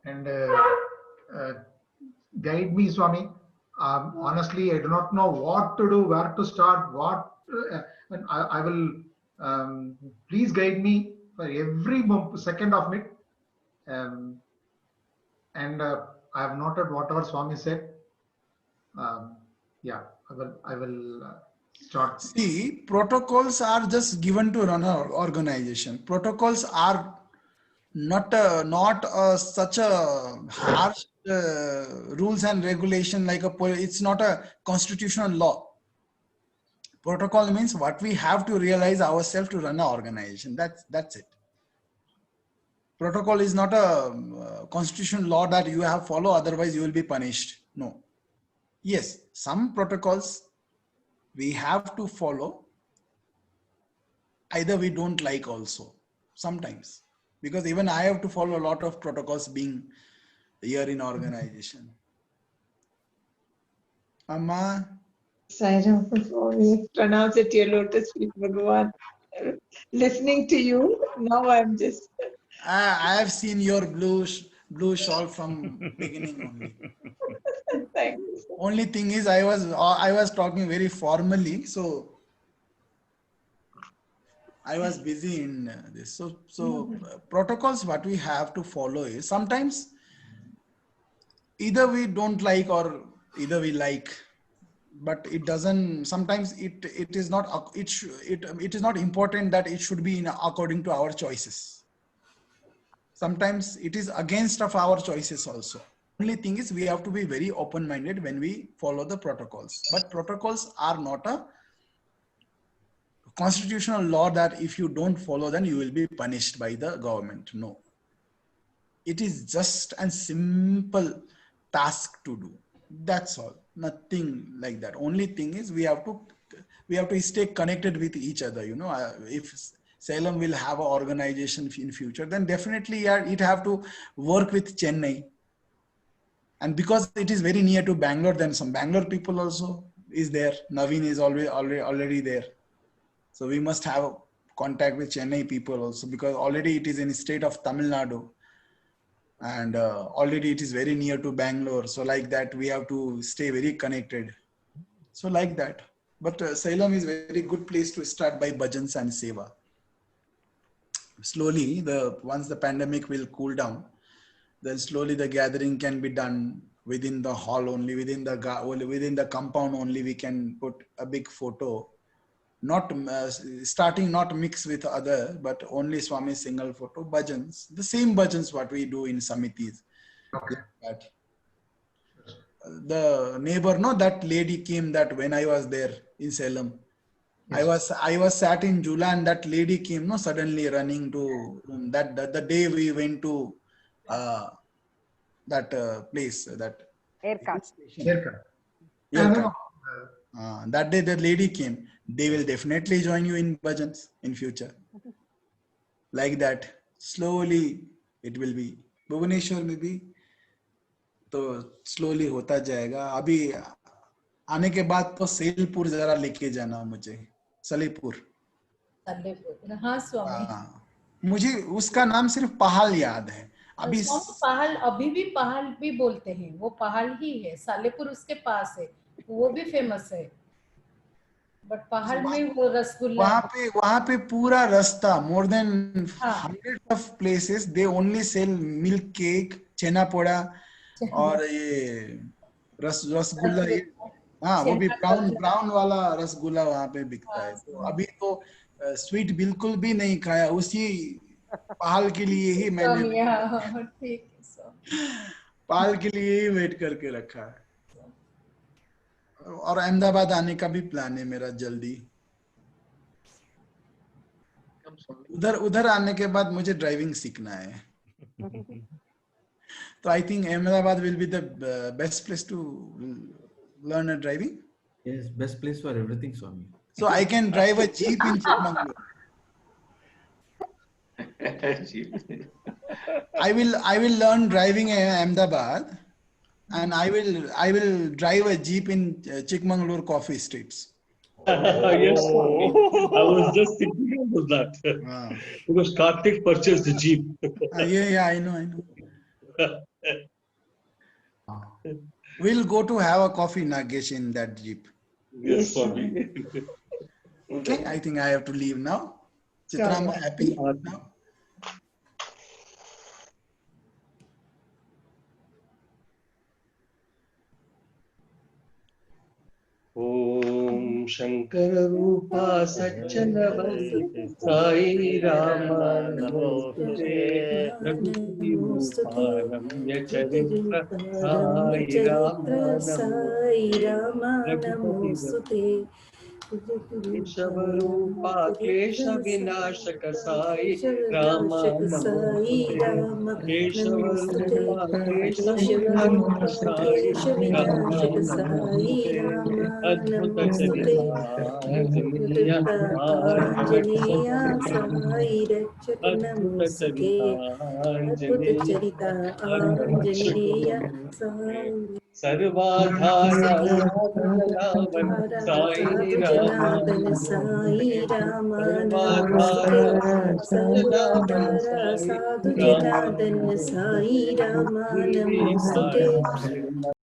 [SPEAKER 7] And guide me, Swami. Honestly, I do not know what to do, where to start, and I will, please guide me for every second of it. And I have noted whatever Swami said. Yeah, I will start.
[SPEAKER 3] See, protocols are just given to run an organization. Protocols are not such a harsh rules and regulation like it's not a constitutional law. Protocol means what we have to realize ourselves to run an organization. That's it. Protocol is not a constitutional law that you have to follow, otherwise you will be punished. No. Yes, some protocols we have to follow. Either we don't like also sometimes, because even I have to follow a lot of protocols being here in organization. Amma,
[SPEAKER 9] Sairam, Swami, pronounce at your lotus feet, Bhagavan. Listening to you, now I'm just.
[SPEAKER 3] I have seen your blue shawl from beginning only.
[SPEAKER 9] Thank you. Sir.
[SPEAKER 3] Only thing is, I was talking very formally, so I was busy in this. So protocols, what we have to follow is sometimes either we don't like or either we like, but it doesn't. Sometimes it is not. It is not important that it should be in according to our choices. Sometimes it is against of our choices also. Only thing is we have to be very open-minded when we follow the protocols. But protocols are not a constitutional law that if you don't follow, then you will be punished by the government. No. It is just a simple task to do. That's all. Nothing like that. Only thing is we have to stay connected with each other. You know, if Salem will have an organization in future, then definitely it have to work with Chennai. And because it is very near to Bangalore, then some Bangalore people also is there. Naveen is already there. So we must have contact with Chennai people also, because already it is in the state of Tamil Nadu. And already it is very near to Bangalore. So like that, we have to stay very connected. So like that. But Salem is a very good place to start by bhajans and seva. Slowly, once the pandemic will cool down, then slowly the gathering can be done within the hall only, within the compound only. We can put a big photo, not starting not mixed with other, but only Swami single photo, bhajans, the same bhajans what we do in samitis.
[SPEAKER 7] Okay.
[SPEAKER 3] Like the neighbor, no, that lady came that when I was there in Salem. Yes. I was sat in Jula and that lady came, no, suddenly running to that the day we went to that place, that
[SPEAKER 4] Haircut.
[SPEAKER 3] that day the lady came. They will definitely join you in bhajans in future. Like that, slowly it will be. Bhubaneswar में भी तो slowly होता जाएगा. अभी आने के बाद तो सेलपुर जरा लेके जाना मुझे. सलेपुर.
[SPEAKER 10] हाँ स्वामी.
[SPEAKER 3] मुझे उसका नाम सिर्फ पहाल याद है. अभी
[SPEAKER 10] पहाल अभी भी पहाल भी बोलते हैं. वो पहाल ही है. सालेपुर उसके पास है. वो भी फेमस है. बट पहाड़ में वो रसगुल्ला.
[SPEAKER 3] वहाँ पे पूरा रास्ता more than hundreds of places they only sell milk cake, चना पोड़ा और ये रसगुल्ला. हाँ, वो भी ब्राउन वाला रसगुल्ला वहाँ पे बिकता है. तो अभी तो स्वीट बिल्कुल भी नहीं खाया. उसी पहाल के लिए ही मैंने पहाल के लिए ही वेट करके रखा है. और अहमदाबाद आने का भी प्लान है मेरा जल्दी. उधर आने के बाद मुझे ड्राइविंग सीखना है. तो I think Ahmedabad will be the best place to learn a driving.
[SPEAKER 11] Yes, best place for everything, Swami.
[SPEAKER 3] So I can drive a jeep in Chikmagalur. I will learn driving in Ahmedabad, and I will drive a jeep in Chikmagalur coffee streets.
[SPEAKER 12] Yes, Swami. I was just thinking about that. Because Karthik purchased the jeep.
[SPEAKER 3] Yeah, I know. We'll go to have a coffee, Nagesh, in that jeep.
[SPEAKER 12] Yes, Swami.
[SPEAKER 3] Okay, I think I have to leave now. Chitra, am I happy now?
[SPEAKER 12] Om Shankara Rupa Satchanavali Sai Rama Namostute Prakriti Rupa Ramya Charitra Sai Rama Namostute Keshavaroopa Klesha Vinashaka Sai Rama Namostute Keshavaroopa Klesha Vinashaka Sai Rama Namostute Adbhuta Charita Anjaneya सर्वाधारा साई
[SPEAKER 6] जनार्दन साई राम नमस्ते सर्वधारा साधु जनार्दन साई राम नमस्ते